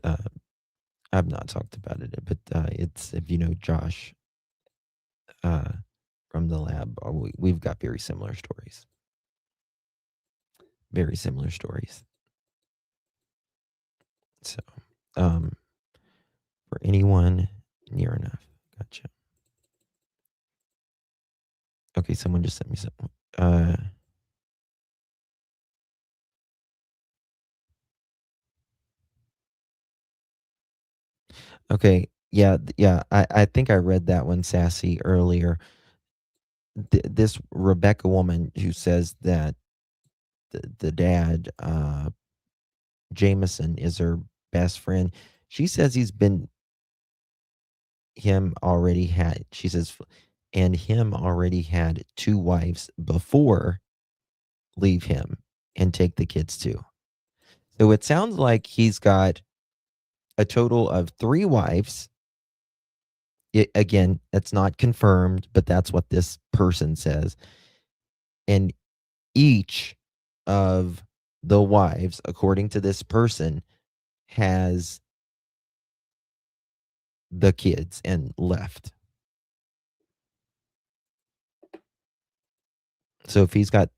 I've not talked about it, but it's if you know Josh uh from the lab, we've got very similar stories. Very similar stories. So, um, for anyone near enough. Gotcha. Okay, someone just sent me something. Okay. Yeah. Yeah. I think I read that one, Sassy, earlier. This Rebecca woman who says that the dad, Jameson, is her best friend. She says she says, and him already had 2 wives before leave him and take the kids too. So it sounds like he's got a total of 3 wives. Again, that's not confirmed, but that's what this person says. And each of the wives, according to this person, has the kids and left. So if he's got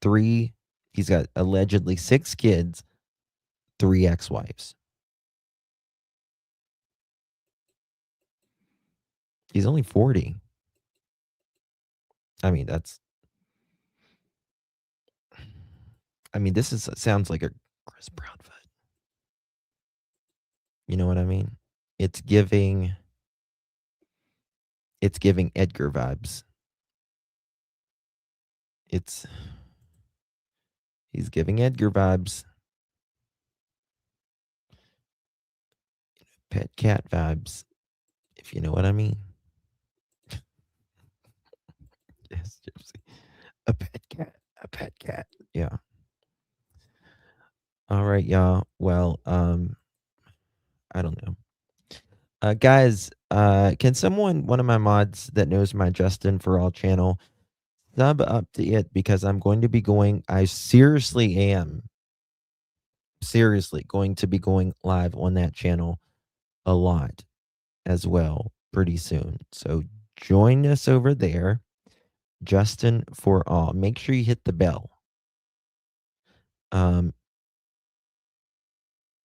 allegedly 6 kids, 3 ex-wives. He's only 40. I mean, this sounds like a Chris Brown fight. You know what I mean? It's giving Edgar vibes. He's giving Edgar vibes. Pet cat vibes, if you know what I mean. Yes, Gypsy. A pet cat. Yeah. All right, y'all. Well, I don't know. Guys, can one of my mods that knows my Justin for All channel, sub up to it, because I'm going to be going, I seriously am going to be going live on that channel a lot as well pretty soon. So join us over there, Justin for All. Make sure you hit the bell.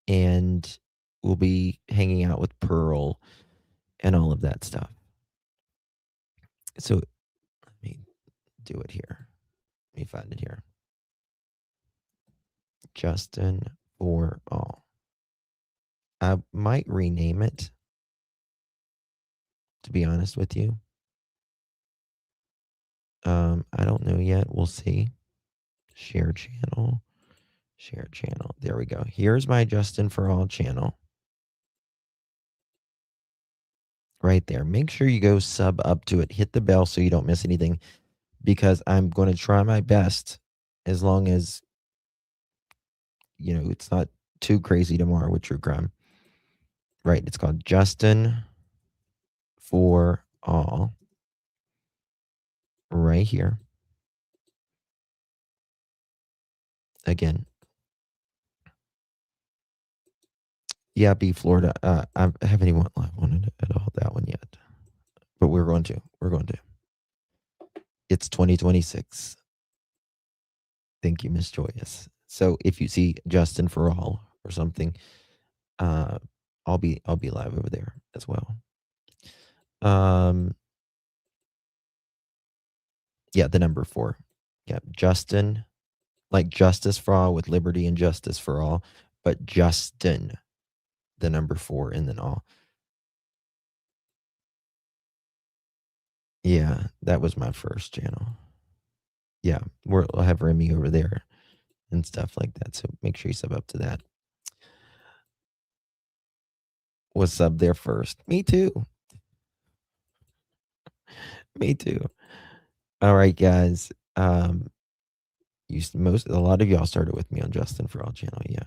And we'll be hanging out with Pearl and all of that stuff. So let me do it here. Let me find it here. Justin for All. I might rename it, to be honest with you. I don't know yet. We'll see. Share channel. There we go. Here's my Justin for All channel. Right there. Make sure you go sub up to it. Hit the bell so you don't miss anything, because I'm going to try my best, as long as, it's not too crazy tomorrow with true crime. Right. It's called Justin for All. Right here. Again. Yeah, B Florida. I haven't even went live on it at all, that one yet. But we're going to. It's 2026. Thank you, Miss Joyous. So if you see Justin for All or something, I'll be live over there as well. Yeah, the number 4. Yeah, Justin, like justice for all with liberty and justice for all, but Justin, the number 4, and then all. Yeah, that was my first channel. Yeah, I'll have Remy over there and stuff like that. So make sure you sub up to that. Was sub there first. Me too. Me too. All right, guys. A lot of y'all started with me on Justin for All channel. Yeah.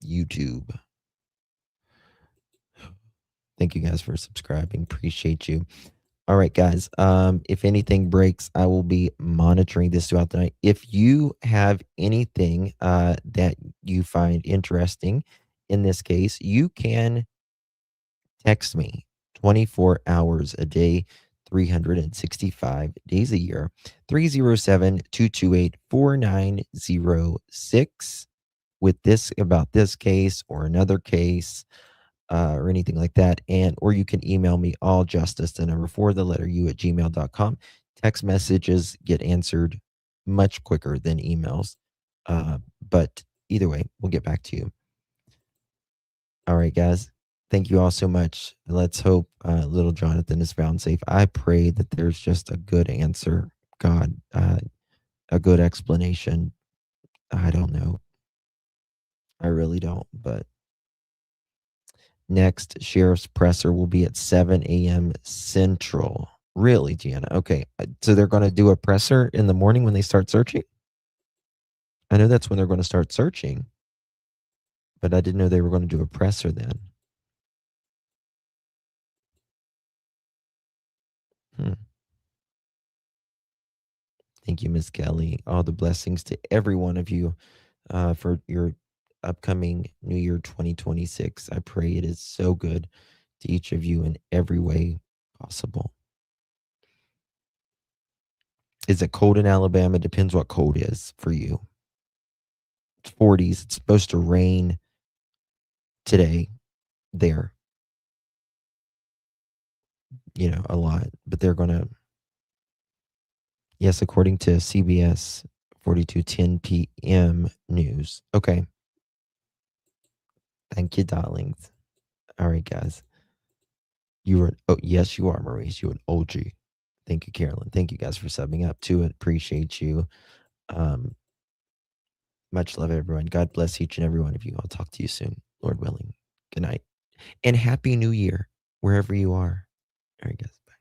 YouTube. Thank you guys for subscribing. Appreciate you. All right, guys. If anything breaks, I will be monitoring this throughout the night. If you have anything that you find interesting in this case, you can text me 24 hours a day, 365 days a year, 307-228-4906 with about this case or another case. Or anything like that. Or you can email me, alljustice, the number 4, the letter U, at gmail.com. Text messages get answered much quicker than emails. But either way, we'll get back to you. All right, guys. Thank you all so much. Let's hope little Jonathan is found safe. I pray that there's just a good answer, God, a good explanation. I don't know. I really don't. But next sheriff's presser will be at 7 a.m. Central. Really, Gianna? Okay. So they're going to do a presser in the morning when they start searching? I know that's when they're going to start searching, but I didn't know they were going to do a presser then. Thank you, Miss Kelly. All the blessings to every one of you for your upcoming New Year 2026. I pray it is so good to each of you in every way possible. Is it cold in Alabama? Depends what cold is for you. It's 40s. It's supposed to rain today there, a lot, but they're going to, yes, according to CBS 42:10 p.m. news. Okay. Thank you, darlings. All right, guys. Yes, you are, Maurice. You're an OG. Thank you, Carolyn. Thank you guys for subbing up to it. Appreciate you. Much love, everyone. God bless each and every one of you. I'll talk to you soon, Lord willing. Good night. And Happy New Year, wherever you are. All right, guys.